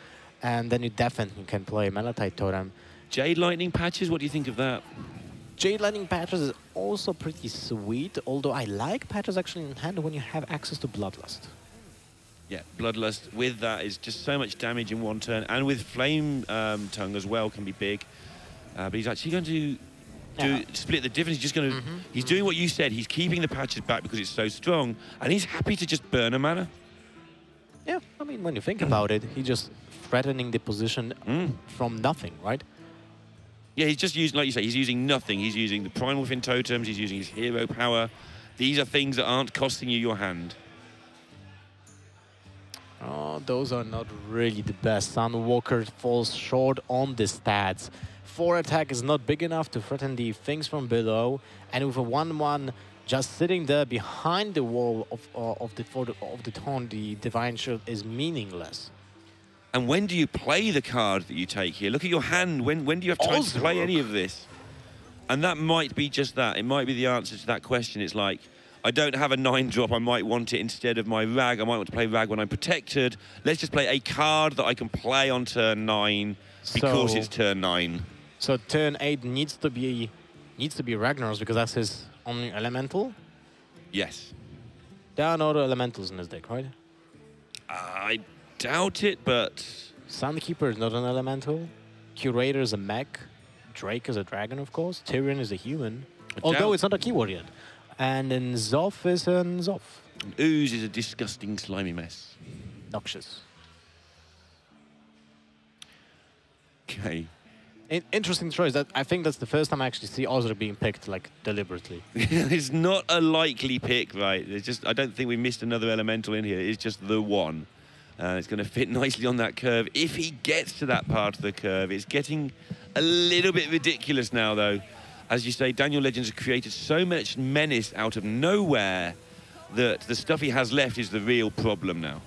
And then you definitely can play Malachite Totem. Jade Lightning Patches, what do you think of that? Jade Lightning Patches is also pretty sweet, although I like Patches actually in hand when you have access to Bloodlust. Yeah, Bloodlust with that is just so much damage in one turn, and with Flame Tongue as well can be big. But he's actually going to split the difference. He's just going to. He's doing what you said. He's keeping the Patches back because it's so strong, and he's happy to just burn a mana. Yeah, I mean, when you think about it, he's just threatening the position from nothing, right? Yeah, he's just using, like you say, he's using nothing. He's using the Primal Fin Totems, he's using his Hero Power. These are things that aren't costing you your hand. Oh, those are not really the best. Sunwalker falls short on the stats. 4 attack is not big enough to threaten the things from below, and with a 1/1 just sitting there behind the wall of the taunt, the Divine Shield is meaningless. And when do you play the card that you take here? Look at your hand. When do you have time to play any of this? And that might be just that. It might be the answer to that question. It's like, I don't have a 9-drop. I might want it instead of my Rag. I might want to play Rag when I'm protected. Let's just play a card that I can play on turn 9 because it's turn 9. So turn 8 needs to be Ragnar's because that's his only elemental? Yes. There are no other elementals in this deck, right? I doubt it, but... Sunkeeper is not an elemental. Curator is a mech. Drake is a dragon, of course. Tyrion is a human. Although it's not a keyword yet. And then Zoff is an Zoff. Ooze is a disgusting, slimy mess. Noxious. Okay. Interesting choice. I think that's the first time I actually see Ozra being picked, like, deliberately. It's not a likely pick, right? It's just, I don't think we missed another elemental in here. It's just the one. It's going to fit nicely on that curve. If he gets to that part of the curve, it's getting a little bit ridiculous now, though. As you say, Danielegend has created so much menace out of nowhere that the stuff he has left is the real problem now.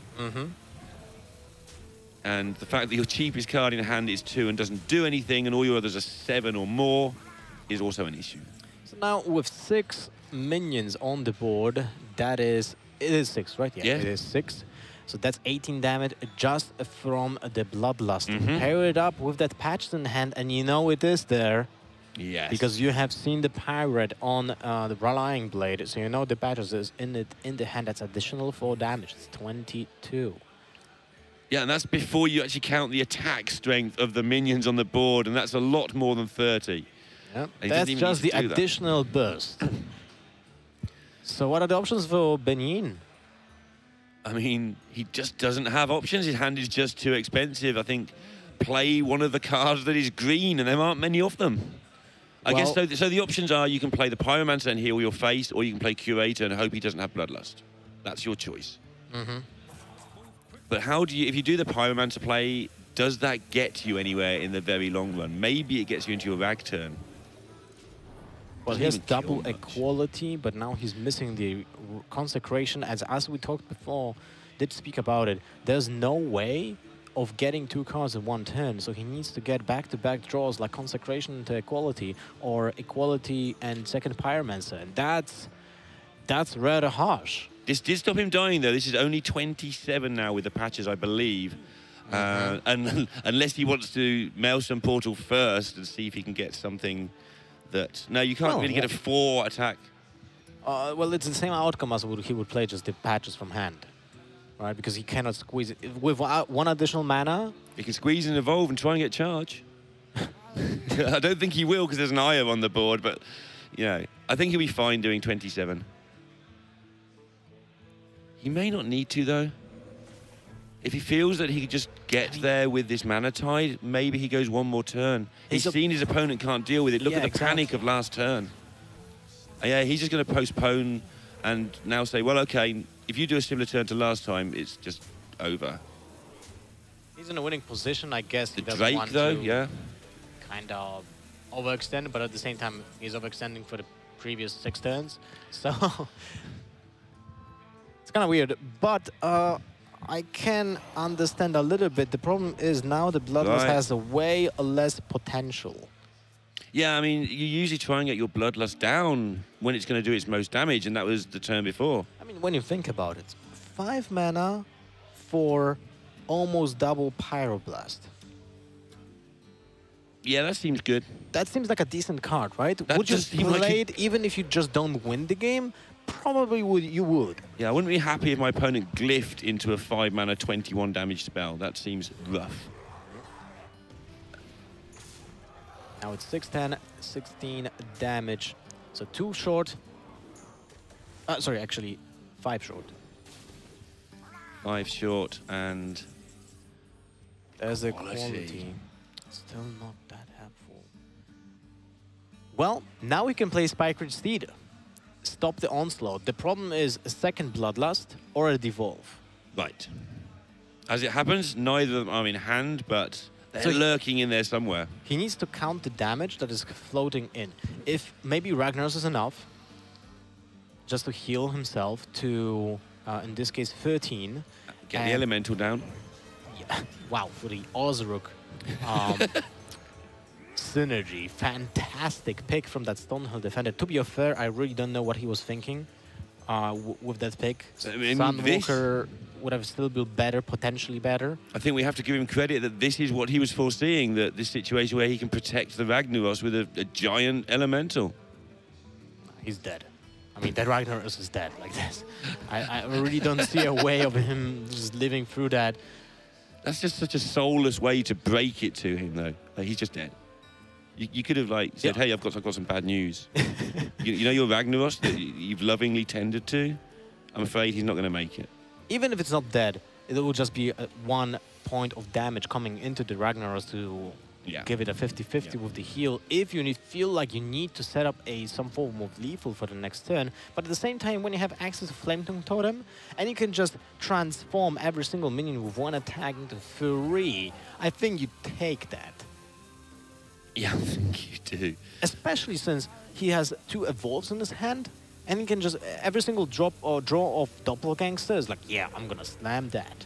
And the fact that your cheapest card in hand is 2 and doesn't do anything, and all your others are 7 or more, is also an issue. So now with 6 minions on the board, it is 6, right? Yeah, it is 6. So that's 18 damage just from the Bloodlust. Pair it up with that patch in hand, and you know it is there. Yes. Because you have seen the pirate on the Rallying Blade, so you know the patches is in the hand. That's additional 4 damage. It's 22. Yeah, and that's before you actually count the attack strength of the minions on the board, and that's a lot more than 30. Yeah, that's just the additional burst. So what are the options for Benene? I mean, he just doesn't have options. His hand is just too expensive. I think play one of the cards that is green, and there aren't many of them. I guess so. So the options are you can play the Pyromancer and heal your face, or you can play Curator and hope he doesn't have Bloodlust. That's your choice. But how do you, if you do the Pyromancer play, does that get you anywhere in the very long run? Maybe it gets you into your Rag turn. Well, he has double equality, but now he's missing the consecration. As we talked before, did speak about it. There's no way of getting 2 cards in one turn, so he needs to get back-to-back draws like consecration into equality or equality and second Pyromancer. And that's rather harsh. This did stop him dying, though. This is only 27 now with the patches, I believe. And unless he wants to Maelstrom Portal first and see if he can get something that... No, you can't really get a 4 attack. Well, it's the same outcome as he would play just the patches from hand. Right? Because he cannot squeeze it. With 1 additional mana... He can squeeze and evolve and try and get charge. I don't think he will because there's an Io on the board, but, you know, I think he'll be fine doing 27. He may not need to, though. If he feels that he could just get there with this Mana Tide, maybe he goes 1 more turn. He's seen his opponent can't deal with it. Look at the panic of last turn. Yeah, he's just going to postpone and now say, well, okay, if you do a similar turn to last time, it's just over. He's in a winning position, I guess. The Drake, though, kind of overextend, but at the same time, he's overextending for the previous 6 turns. So... it's kind of weird, but I can understand a little bit. The problem is now the Bloodlust has a way less potential. Yeah, I mean, you usually try and get your Bloodlust down when it's going to do its most damage, and that was the turn before. I mean, when you think about it, 5 mana for almost double Pyroblast. Yeah, that seems good. That seems like a decent card, right? Would you play it even if you just don't win the game? Probably you would. Yeah, I wouldn't be happy if my opponent glyphed into a 5 mana 21 damage spell. That seems rough. Now it's 6, 10, 16 damage. So 2 short. Sorry, actually 5 short. 5 short and... There's a quality. Still not that helpful. Well, now we can play Spikeridge Steed. Stop the onslaught. The problem is a second Bloodlust or a Devolve. Right. As it happens, neither of them are in hand, but they're lurking in there somewhere. He needs to count the damage that is floating in. If maybe Ragnaros is enough, just to heal himself to, in this case, 13. Get the Elemental down. Yeah. Wow, for the Ozruk. Synergy, fantastic pick from that Stonehill defender. To be fair, I really don't know what he was thinking with that pick. Sunwalker would have still been better, potentially better. I think we have to give him credit that this is what he was foreseeing, that this situation where he can protect the Ragnaros with a giant elemental. He's dead. I mean, that Ragnaros is dead like this. I really don't see a way of him just living through that. That's just such a soulless way to break it to him, though. Like, he's just dead. You could have like said, "Hey, I've got some bad news." you know your Ragnaros that you've lovingly tended to. I'm afraid he's not going to make it. Even if it's not dead, it will just be 1 point of damage coming into the Ragnaros to give it a 50-50 with the heal. If you feel like you need to set up some form of lethal for the next turn, but at the same time, when you have access to Flametongue Totem, and you can just transform every single minion with 1 attack into 3, I think you take that. Yeah, I think you do. Especially since he has 2 evolves in his hand, and he can just every single drop or draw of Doppelgangster is like, yeah, I'm gonna slam that.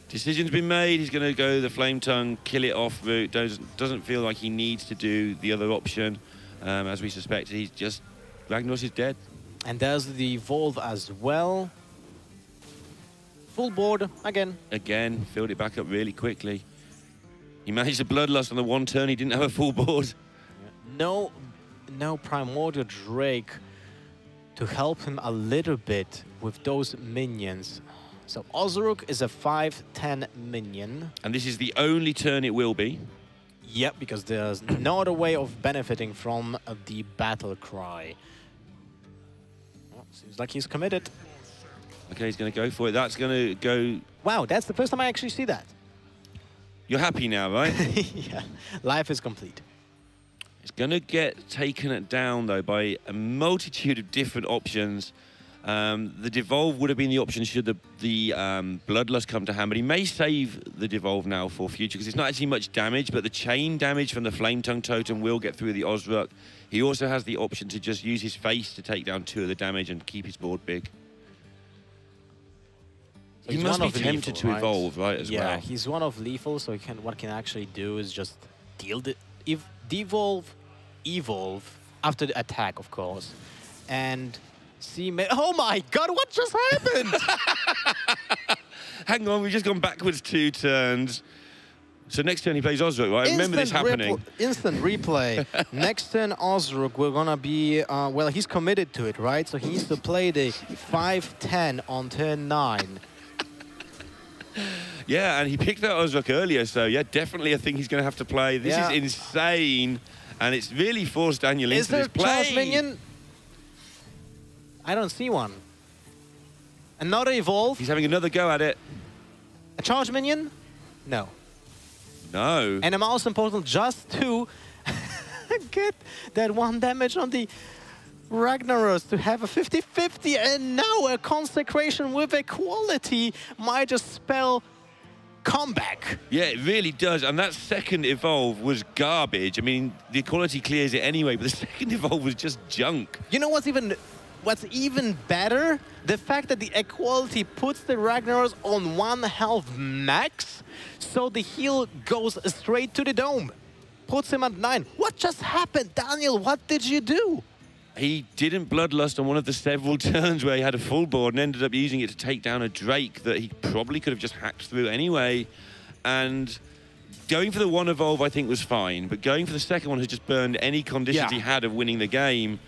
Decision's been made. He's going to go the Flame Tongue, kill it off route. Doesn't feel like he needs to do the other option. As we suspected, he's just... Ragnaros is dead. And there's the Evolve as well. Full board again. Again, filled it back up really quickly. He managed the Bloodlust on the one turn. He didn't have a full board. No Primordial Drake to help him a little bit with those minions. So Osruk is a 5/10 minion. And this is the only turn it will be. Yep, because there's no other way of benefiting from the Battle Cry. Well, seems like he's committed. Okay, he's going to go for it. That's going to go... Wow, that's the first time I actually see that. You're happy now, right? Yeah, life is complete. It's going to get taken down, though, by a multitude of different options. The Devolve would have been the option should the Bloodlust come to hand, but he may save the Devolve now for future, because it's not actually much damage, but the chain damage from the Flame Tongue Totem will get through the Osruk. He also has the option to just use his face to take down 2 of the damage and keep his board big. So he must be tempted to evolve, right, as well. Yeah, he's one of lethal, so what he can actually do is just deal the... Devolve, evolve, after the attack, of course, and... Oh my god, what just happened? Hang on, we've just gone backwards 2 turns. So next turn he plays Osruk, right? I remember this happening. Instant replay. Next turn Osruk, we're gonna be, well, he's committed to it, right? So he needs to play the 5/10 on turn 9. Yeah, and he picked that Osruk earlier, so yeah, definitely a thing he's gonna have to play. This is insane, and it's really forced Daniel into this play. Is there a charge minion? I don't see one. Another Evolve. He's having another go at it. A charge minion? No. No. And the most important, just to get that 1 damage on the Ragnaros to have a 50-50, and now a Consecration with equality might just spell comeback. Yeah, it really does. And that second Evolve was garbage. I mean, the equality clears it anyway, but the second Evolve was just junk. You know what's even better? The fact that the equality puts the Ragnaros on 1 health max, so the heal goes straight to the dome. Puts him at 9. What just happened? Daniel, what did you do? He didn't Bloodlust on one of the several turns where he had a full board and ended up using it to take down a Drake that he probably could have just hacked through anyway. And going for the 1 Evolve, I think, was fine, but going for the second one has just burned any conditions he had of winning the game.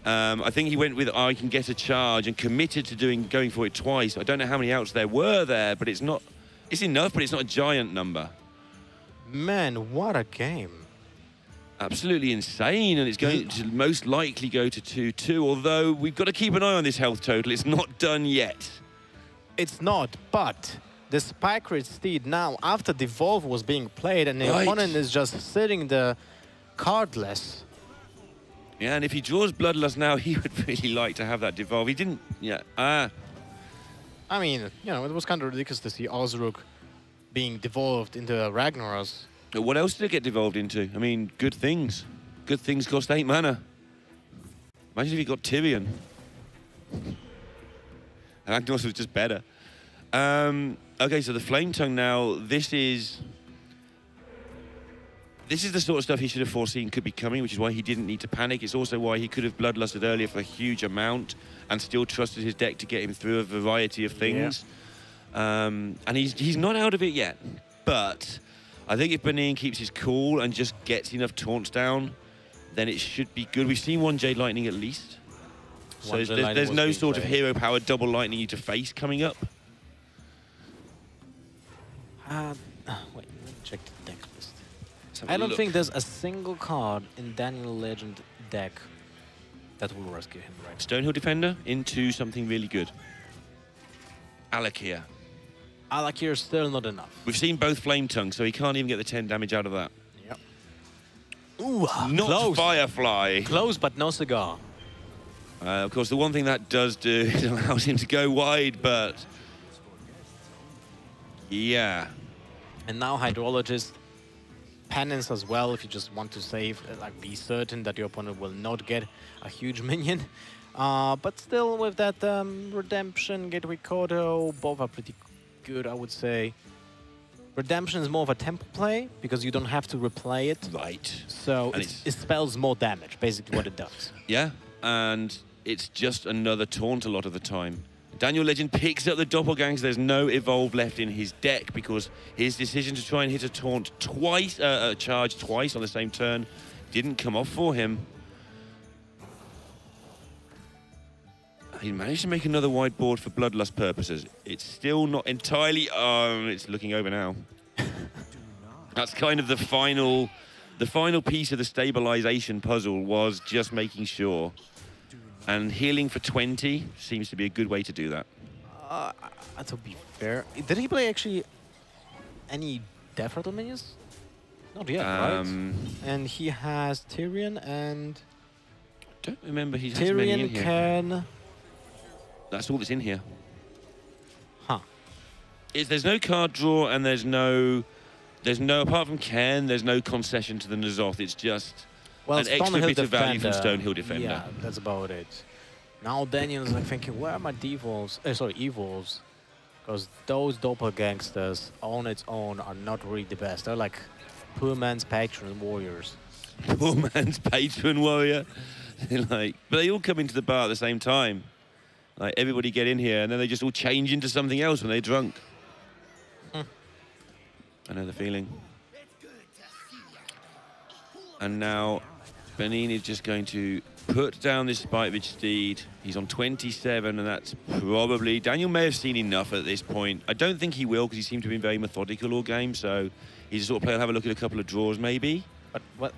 I think he went with I can get a charge and committed to going for it twice. I don't know how many outs there were there, but it's enough, but it's not a giant number. Man, what a game. Absolutely insane, and it's going to most likely go to 2-2, although we've got to keep an eye on this health total. It's not done yet. It's not, but the Spike Rate Steed now, after Devolve was being played and the opponent is just sitting there cardless. Yeah, and if he draws Bloodlust now, he would really like to have that Devolve. He didn't, I mean, you know, it was kind of ridiculous to see Osruk being devolved into Ragnaros. What else did it get devolved into? I mean, good things. Good things cost 8 mana. Imagine if he got Tyrion. And Ragnaros was just better. Okay, so the Flame Tongue now, this is the sort of stuff he should have foreseen could be coming, which is why he didn't need to panic. It's also why he could have Bloodlusted earlier for a huge amount and still trusted his deck to get him through a variety of things. Yeah. And he's not out of it yet. But I think if Benene keeps his cool and just gets enough taunts down, then it should be good. We've seen 1 Jade Lightning at least. So there's no sort of hero-powered double lightning you to face coming up. Wait, let me check the deck list. I don't think there's a single card in Danielegend deck that will rescue him right now. Stonehill Defender into something really good. Alakir. Alakir is still not enough. We've seen both Flame Tongue, so he can't even get the 10 damage out of that. Yep. Ooh, not close. Firefly. Close, but no cigar. Of course, the one thing that does do is allows him to go wide, but yeah. And now Hydrologist, Penance as well, if you just want to save, like be certain that your opponent will not get a huge minion. But still, with that Redemption, Gateway Kodo, both are pretty good, I would say. Redemption is more of a tempo play because you don't have to replay it. Right. So it spells more damage, basically what it does. Yeah, and it's just another taunt a lot of the time. Danielegend picks up the doppelgangers. There's no evolve left in his deck because his decision to try and hit a taunt twice, charge twice on the same turn, didn't come off for him. He managed to make another whiteboard for bloodlust purposes. It's still not entirely... it's looking over now. That's kind of the final piece of the stabilization puzzle was just making sure. And healing for 20 seems to be a good way to do that. To be fair, did he play actually any Death Rattle minions? Not yet, right? And he has Tyrion and... I don't remember he's had many in here. Can... That's all that's in here. Huh. There's no card draw and there's no, apart from Ken, there's no concession to the N'Zoth. It's just an extra bit of value from Stonehill Defender. Yeah, that's about it. Now Daniel's like thinking, where are my devolves? Evolves. Because those doppelgangsters on its own are not really the best. They're like poor man's patron warriors. Poor man's patron warrior. But they all come into the bar at the same time. Like, everybody get in here, and then they just all change into something else when they're drunk. I know the feeling. And now, Benene is just going to put down this Spite-Ridge Steed. He's on 27, and that's probably... Daniel may have seen enough at this point. I don't think he will, because he seemed to have been very methodical all game, so he's a sort of player who'll have a look at a couple of draws, maybe. But what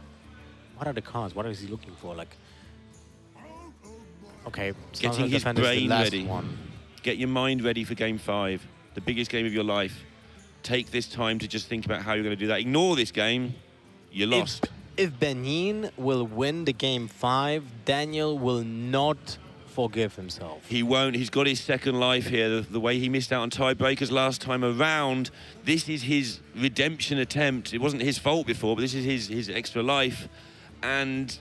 are the cards? What is he looking for? Like... Okay, getting his brain ready. Get your mind ready for game 5, the biggest game of your life. Take this time to just think about how you're going to do that. Ignore this game, you're lost. If Benene will win the game 5, Daniel will not forgive himself. He won't. He's got his second life here. The way he missed out on tiebreakers last time around, this is his redemption attempt. It wasn't his fault before, but this is his extra life. And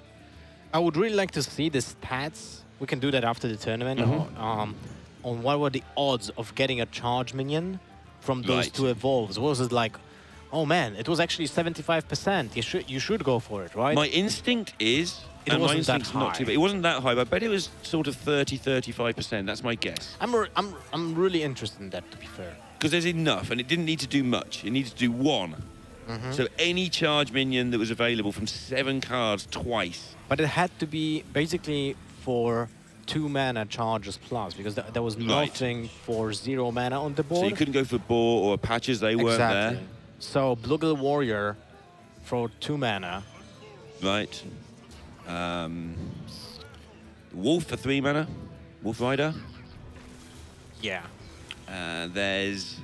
I would really like to see the stats. We can do that after the tournament. On what were the odds of getting a charge minion from those two evolves? Was it like, oh man, it was actually 75%. You should go for it, right? My instinct is, it wasn't that high. It wasn't that high, but I bet it was sort of 30–35%. That's my guess. I'm really interested in that, to be fair. Because there's enough, and it didn't need to do much. It needed to do one. So any charge minion that was available from 7 cards twice. But it had to be basically for 2 mana charges plus, because there was nothing for 0 mana on the board. So you couldn't go for Boar or Patches, they weren't there. So Bluegill Warrior for 2 mana. Right. Wolf for 3 mana. Wolf Rider. Yeah. There's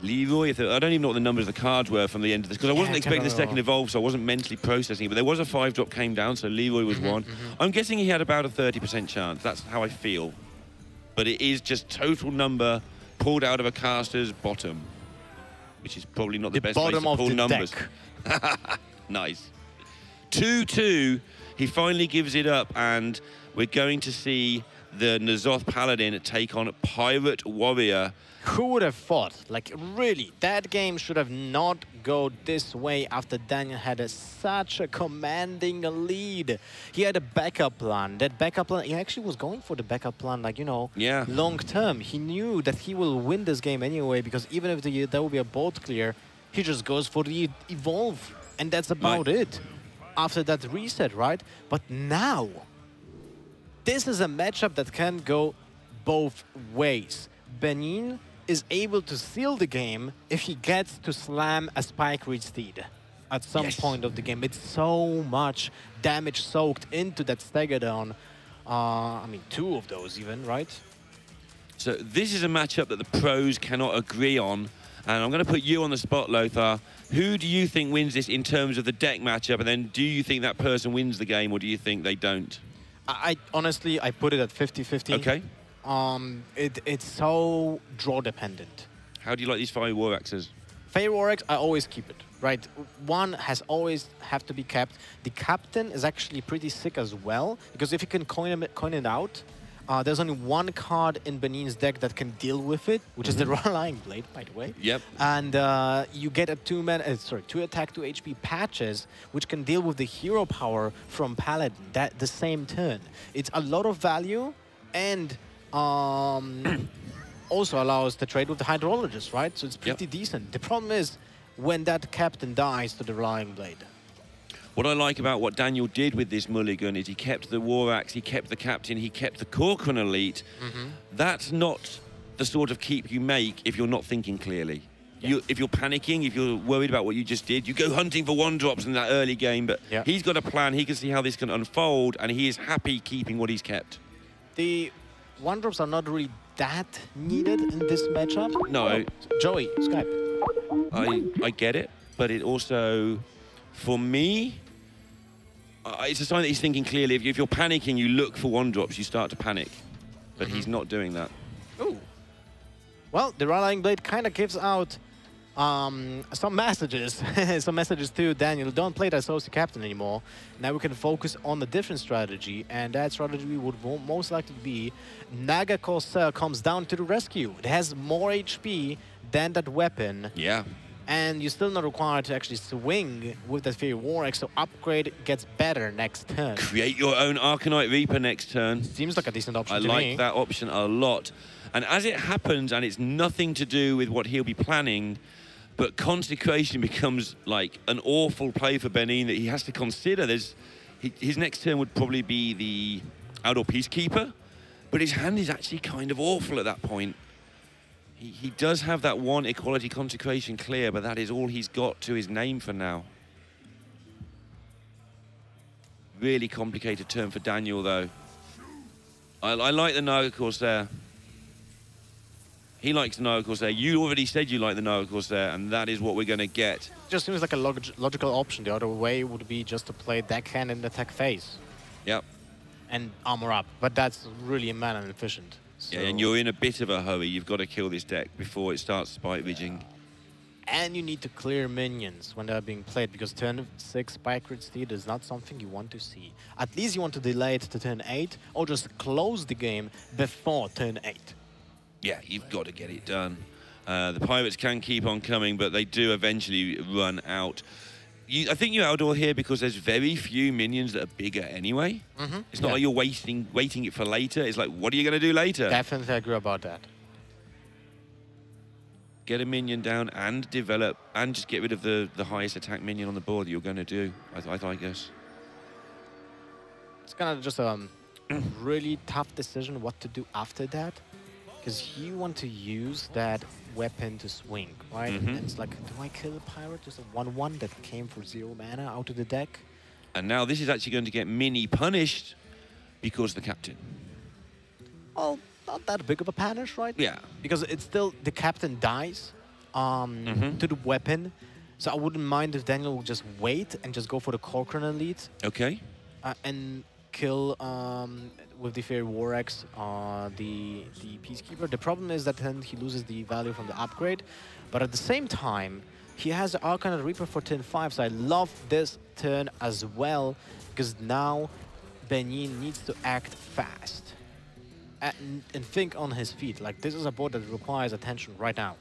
Leroy. I don't even know what the numbers of the cards were from the end of this, because I wasn't expecting the second evolve, so I wasn't mentally processing it. But there was a 5-drop came down, so Leroy was one. I'm guessing he had about a 30% chance. That's how I feel. But it is just total number pulled out of a caster's bottom, which is probably not the best place to pull numbers. Nice. 2-2. He finally gives it up, and we're going to see the N'Zoth Paladin take on Pirate Warrior. Who would have thought? Like, really, that game should have not go this way after Daniel had such a commanding lead. He had a backup plan. That backup plan, he actually was going for the backup plan, like, you know, long term. He knew that he will win this game anyway, because even if there will be a board clear, he just goes for the evolve. And that's about it. After that reset, right? But now, this is a matchup that can go both ways. Benene is able to seal the game if he gets to slam a Spite-Ridge Steed at some point of the game. It's so much damage soaked into that stagger down. I mean, 2 of those even, right? So this is a matchup that the pros cannot agree on. And I'm going to put you on the spot, Lothar. Who do you think wins this in terms of the deck matchup? And then do you think that person wins the game, or do you think they don't? I honestly, I put it at 50-50. Okay. It's so draw dependent. How do you like these Fire War Axes? Fire War Axe, I always keep it, right? One has always have to be kept. The Captain is actually pretty sick as well, because if you can coin it out, There's only one card in Benene's deck that can deal with it, which is the Rallying Blade, by the way. Yep. And you get a 2 attack, 2 HP patches, which can deal with the hero power from Paladin the same turn. It's a lot of value, and also allows the trade with the Hydrologist, right? So it's pretty decent. The problem is when that captain dies to the Rallying Blade. What I like about what Daniel did with this mulligan is he kept the War Axe, he kept the captain, he kept the Corcoran Elite. That's not the sort of keep you make if you're not thinking clearly. If you're panicking, if you're worried about what you just did, you go hunting for 1-drops in that early game, but he's got a plan, he can see how this can unfold, and he is happy keeping what he's kept. The 1-drops are not really that needed in this matchup. No. Joey, Skype. I get it, but it also, for me, it's a sign that he's thinking clearly. If you're panicking, you look for 1-drops, you start to panic. But he's not doing that. Ooh. Well, the Rallying Blade kind of gives out some messages. Some messages to Daniel. Don't play that Associate Captain anymore. Now we can focus on a different strategy. And that strategy would most likely be Naga Corsair comes down to the rescue. It has more HP than that weapon. Yeah. And you're still not required to actually swing with that Fairy War Axe, so upgrade gets better next turn. Create your own Arcanite Reaper next turn. Seems like a decent option to me. I like me. that option a lot. And as it happens, and it's nothing to do with what he'll be planning, but Consecration becomes like an awful play for Benene that he has to consider. His next turn would probably be the Outdoor Peacekeeper, but his hand is actually kind of awful at that point. He does have that one Equality Consecration clear, but that is all he's got to his name for now. Really complicated turn for Daniel, though. I like the Naga Corsair. He likes the Naga Corsair. You already said you like the Naga Corsair, and that is what we're going to get. Just seems like a logical option. The other way would be just to play deckhand in the attack phase. Yep. And armor up, but that's really mana inefficient. So yeah, and you're in a bit of a hurry. You've got to kill this deck before it starts spike ridging. And you need to clear minions when they're being played, because turn 6 Spike Ridge Steed is not something you want to see. At least you want to delay it to turn 8, or just close the game before turn 8. Yeah, you've got to get it done. The Pirates can keep on coming, but they do eventually run out. I think you're outdoor here because there's very few minions that are bigger anyway. It's not like you're waiting it for later. It's like, what are you going to do later? Definitely agree about that. Get a minion down and develop, and just get rid of the highest attack minion on the board that you're going to do, I guess. It's kind of just a really tough decision what to do after that, because you want to use that weapon to swing, right? And it's like, do I kill a pirate? Just a 1/1 that came for 0 mana out of the deck. And now this is actually going to get mini punished because the captain. Well, not that big of a punish, right? Yeah. Because it's still, the captain dies to the weapon. So I wouldn't mind if Daniel would just wait and just go for the Corcoran Elite. Okay. And kill with the Fairy War Axe the Peacekeeper. The problem is that then he loses the value from the upgrade, but at the same time he has the Arcanite Reaper for turn 5, so I love this turn as well, because now Benene needs to act fast and think on his feet. Like, this is a board that requires attention right now.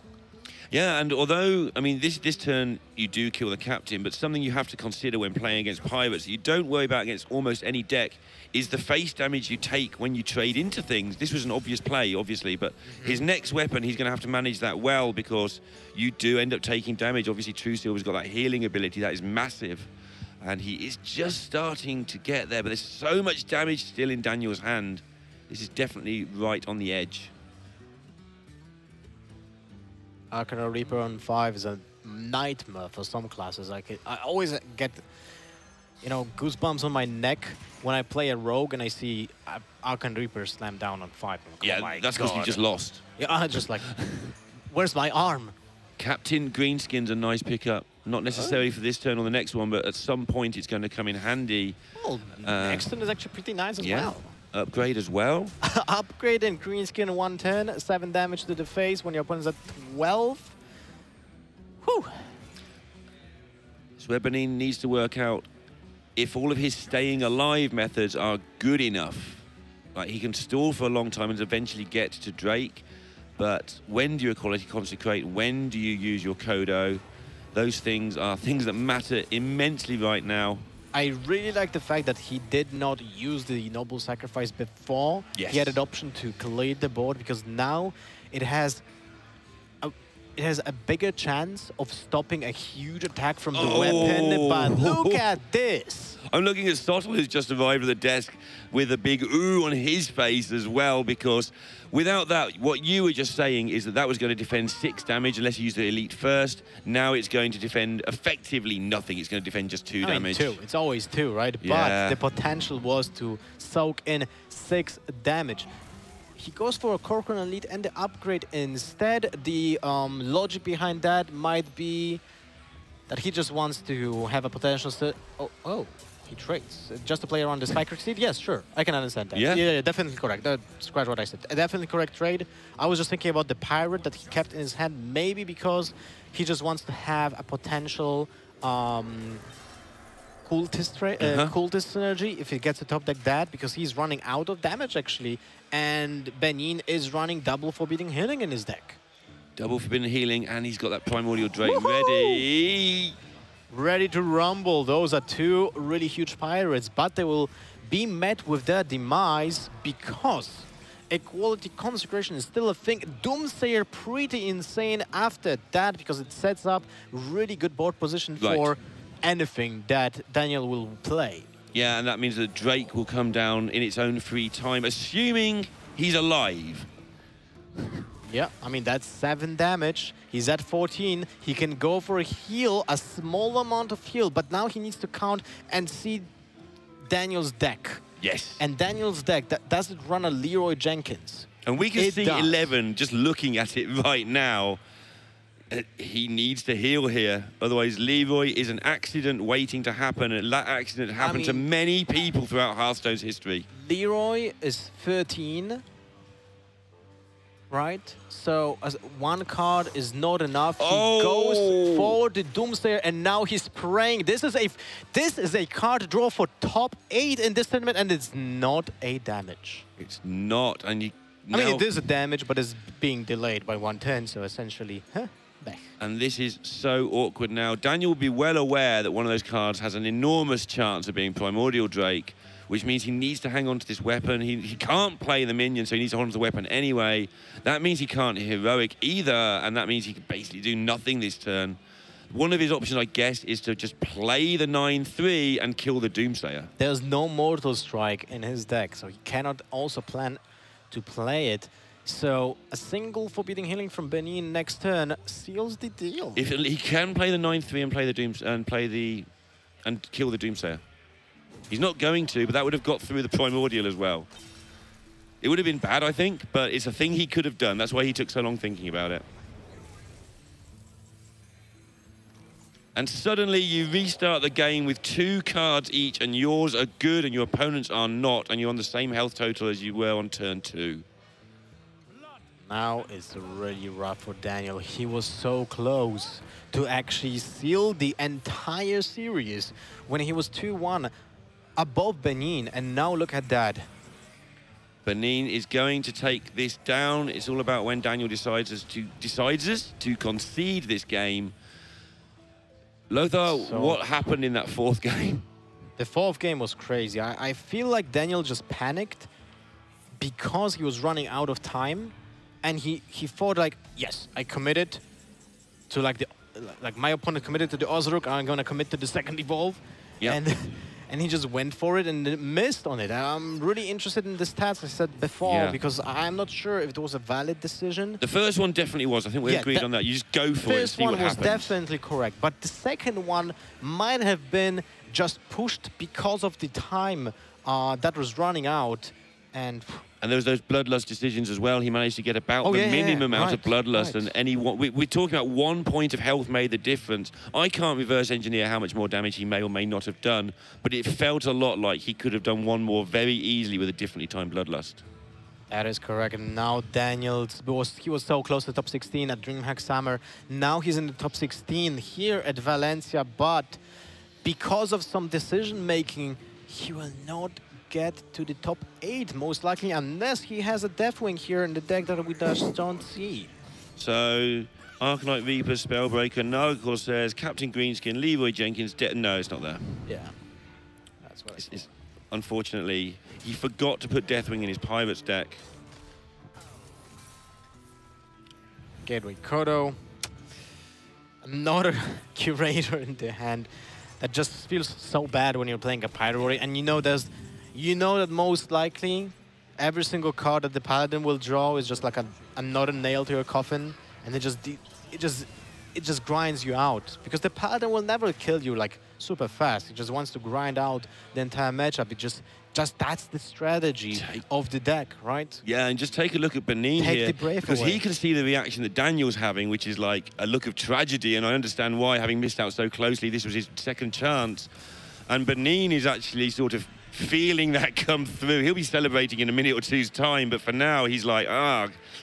Yeah, and although, I mean, this turn you do kill the captain, but something you have to consider when playing against pirates that you don't worry about against almost any deck is the face damage you take when you trade into things. This was an obvious play, obviously, but his next weapon, he's going to have to manage that well, because you do end up taking damage. Obviously, True Silver's got that healing ability that is massive, and he is just starting to get there, but there's so much damage still in Daniel's hand. This is definitely right on the edge. Arcanite Reaper on 5 is a nightmare for some classes. I always get, you know, goosebumps on my neck when I play a rogue and I see Arcanite Reaper slam down on 5. Like, yeah, oh that's because you just lost. Yeah, I'm just like, where's my arm? Captain Greenskin's a nice pickup. Not necessarily for this turn or the next one, but at some point it's going to come in handy. Well, next turn is actually pretty nice as well. Upgrade as well. Upgrade in Greenskin 1 turn, 7 damage to the face when your opponent's at 12. Whew. So where Benene needs to work out if all of his staying alive methods are good enough Like, he can stall for a long time and eventually get to Drake. But when do you equality consecrate? When do you use your Kodo? Those things are things that matter immensely right now. I really like the fact that he did not use the Noble Sacrifice before. Yes. He had an option to clear the board, because now it has a bigger chance of stopping a huge attack from the weapon. But look at this. I'm looking at Stottle, who's just arrived at the desk with a big ooh on his face as well, because without that, what you were just saying is that was going to defend 6 damage unless you use the elite first. Now it's going to defend effectively nothing. It's going to defend just 2 damage. 2. It's always 2, right? Yeah. But the potential was to soak in 6 damage. He goes for a Corcoran Elite and the upgrade instead. The logic behind that might be that he just wants to have a potential... He trades. Just to play around the Spike Exceed? Yes, sure. I can understand that. Yeah, definitely correct. Scratch what I said. A definitely correct trade. I was just thinking about the Pirate that he kept in his hand, maybe because he just wants to have a potential cultist synergy if he gets to top deck that, because he's running out of damage actually, and Benene is running double Forbidden Healing in his deck. Double Forbidden Healing, and he's got that Primordial Drake ready. Ready to rumble. Those are 2 really huge Pirates, but they will be met with their demise because Equality Consecration is still a thing. Doomsayer pretty insane after that, because it sets up really good board position for anything that Daniel will play. Yeah, and that means that Drake will come down in its own free time, assuming he's alive. Yeah, I mean, that's 7 damage. He's at 14. He can go for a heal, a small amount of heal, but now he needs to count and see Daniel's deck. Yes. And Daniel's deck, does it run a Leroy Jenkins? And we can see 11 just looking at it right now. He needs to heal here. Otherwise, Leroy is an accident waiting to happen. And that accident happened to many people throughout Hearthstone's history. Leroy is 13. Right? So as 1 card is not enough. He goes for the Doomsayer, and now he's praying. This is a card draw for top 8 in this tournament, and it's not a damage. It's not, and I mean, it is a damage, but it's being delayed by 1 turn, so essentially, back. And this is so awkward now. Daniel will be well aware that one of those cards has an enormous chance of being Primordial Drake, which means he needs to hang on to this weapon. He can't play the minion, so he needs to hold on to the weapon anyway. That means he can't heroic either, and that means he can basically do nothing this turn. One of his options, I guess, is to just play the 9/3 and kill the Doomsayer. There's no Mortal Strike in his deck, so he cannot also plan to play it. So a single Forbidden Healing from Benene next turn seals the deal. If he can play the 9/3 and play the and kill the Doomsayer. He's not going to, but that would have got through the Primordial as well. It would have been bad, I think, but it's a thing he could have done. That's why he took so long thinking about it. And suddenly you restart the game with 2 cards each, and yours are good and your opponents are not, and you're on the same health total as you were on turn 2. Now it's really rough for Daniel. He was so close to actually seal the entire series when he was 2-1 above Benene, and now look at that. Benene is going to take this down. It's all about when Daniel decides to concede this game. Lothar, what happened in that 4th game? The 4th game was crazy. I feel like Daniel just panicked because he was running out of time, and he thought like, yes, I committed to like my opponent committed to the Ozruk, I'm gonna commit to the 2nd evolve. Yeah. And he just went for it and missed on it. I'm really interested in the stats I said before, because I'm not sure if it was a valid decision. The first one definitely was. I think we agreed on that. You just go for it and see what happens. The first one was definitely correct, but the second one might have been just pushed because of the time that was running out. And there was those Bloodlust decisions as well. He managed to get about the minimum out of Bloodlust. And we're talking about 1 point of health made the difference. I can't reverse engineer how much more damage he may or may not have done, but it felt a lot like he could have done 1 more very easily with a differently timed Bloodlust. That is correct. And now Daniel, he was so close to the top 16 at DreamHack Summer. Now he's in the top 16 here at Valencia, but because of some decision making, he will not get to the top 8, most likely, unless he has a Deathwing here in the deck that we just don't see. So, Arcanite Reaper, Spellbreaker, no, of course, there's Captain Greenskin, Leroy Jenkins, no, it's not there. Yeah, that's what it's unfortunately, he forgot to put Deathwing in his Pirates deck. Gateway Kodo. Another Curator in the hand. That just feels so bad when you're playing a Pyrory, and you know that most likely every single card that the Paladin will draw is just like another nail to your coffin, and it just grinds you out, because the Paladin will never kill you like super fast. He just wants to grind out the entire matchup. It just that's the strategy of the deck, right? Yeah, and just take a look at Benene here, because he can see the reaction that Daniel's having, which is like a look of tragedy, and I understand why, having missed out so closely. This was his second chance, and Benene is actually sort of feeling that come through. He'll be celebrating in a minute or two's time, but for now, he's like,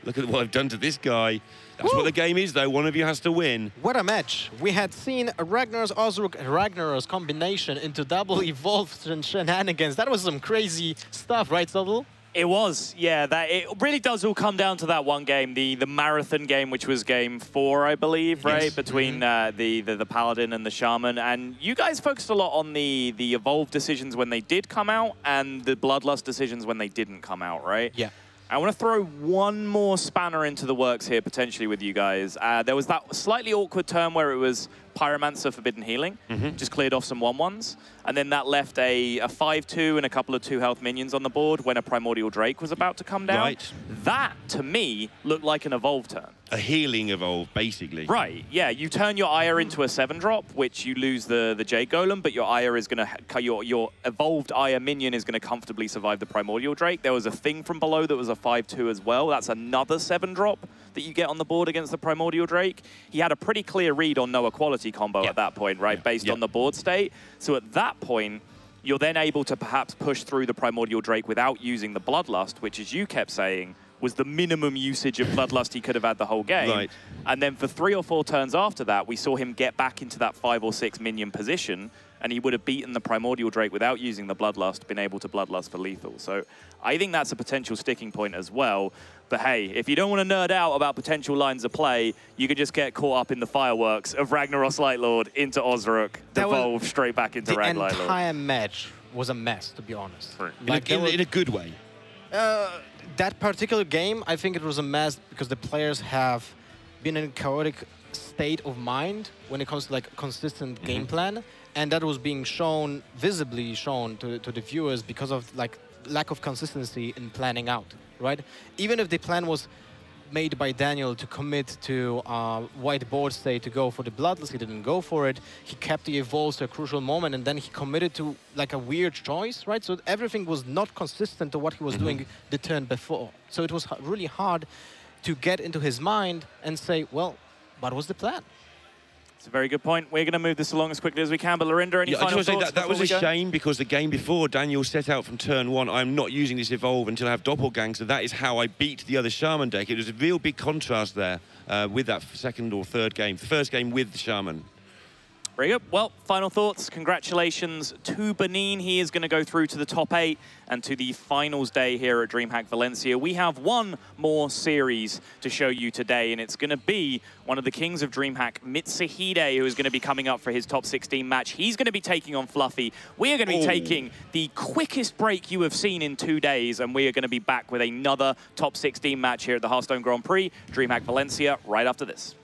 look at what I've done to this guy. That's what the game is, though. One of you has to win. What a match. We had seen a Ragnaros Ozruk Ragnaros combination into double evolved shenanigans. That was some crazy stuff, right, Subtle? It was, yeah. It really does all come down to that one game, the marathon game, which was game 4, I believe, right? Yes. Between the Paladin and the Shaman. And you guys focused a lot on the evolved decisions when they did come out and the Bloodlust decisions when they didn't come out, right? Yeah. I want to throw one more spanner into the works here, potentially, with you guys. There was that slightly awkward turn where it was Pyromancer Forbidden Healing, just cleared off some 1/1s, and then that left a 5/2 and a couple of 2-health minions on the board when a Primordial Drake was about to come down. Right. That, to me, looked like an evolve turn. A healing evolve, basically. Right, yeah. You turn your Aya into a 7-drop, which you lose the Jade Golem, but your Aya is going to, your evolved Aya minion is going to comfortably survive the Primordial Drake. There was a thing from below that was a 5/2 as well. That's another 7-drop that you get on the board against the Primordial Drake. He had a pretty clear read on no equality combo at that point, right, based on the board state. So at that point, you're then able to perhaps push through the Primordial Drake without using the Bloodlust, which, as you kept saying, was the minimum usage of Bloodlust he could have had the whole game. Right. And then for 3 or 4 turns after that, we saw him get back into that 5 or 6 minion position, and he would have beaten the Primordial Drake without using the Bloodlust, been able to Bloodlust for lethal. So I think that's a potential sticking point as well. But hey, if you don't want to nerd out about potential lines of play, you could just get caught up in the fireworks of Ragnaros Lightlord into Ozruk, devolve straight back into Rag Lightlord. The entire match was a mess, to be honest. Right. Like in a good way. That particular game, I think it was a mess because the players have been in a chaotic state of mind when it comes to like consistent game plan, and that was being shown, visibly shown to the viewers because of like lack of consistency in planning out, right? Even if the plan was made by Daniel to commit to white board state to go for the Bloodless, he didn't go for it. He kept the evolves to a crucial moment, and then he committed to like a weird choice, right? So everything was not consistent to what he was doing the turn before. So it was really hard to get into his mind and say, well, what was the plan? It's a very good point. We're going to move this along as quickly as we can. But Lorinda, any final thoughts? That was a shame, because the game before, Daniel set out from turn 1, I'm not using this evolve until I have Doppelgang, so that is how I beat the other Shaman deck. It was a real big contrast there with that second or third game. The first game with the Shaman. Very good. Well, final thoughts. Congratulations to Benene. He is going to go through to the top 8 and to the finals day here at DreamHack Valencia. We have one more series to show you today, and it's going to be one of the kings of DreamHack, Mitsuhide, who is going to be coming up for his top 16 match. He's going to be taking on Fluffy. We are going to be taking the quickest break you have seen in 2 days, and we are going to be back with another top 16 match here at the Hearthstone Grand Prix, DreamHack Valencia, right after this.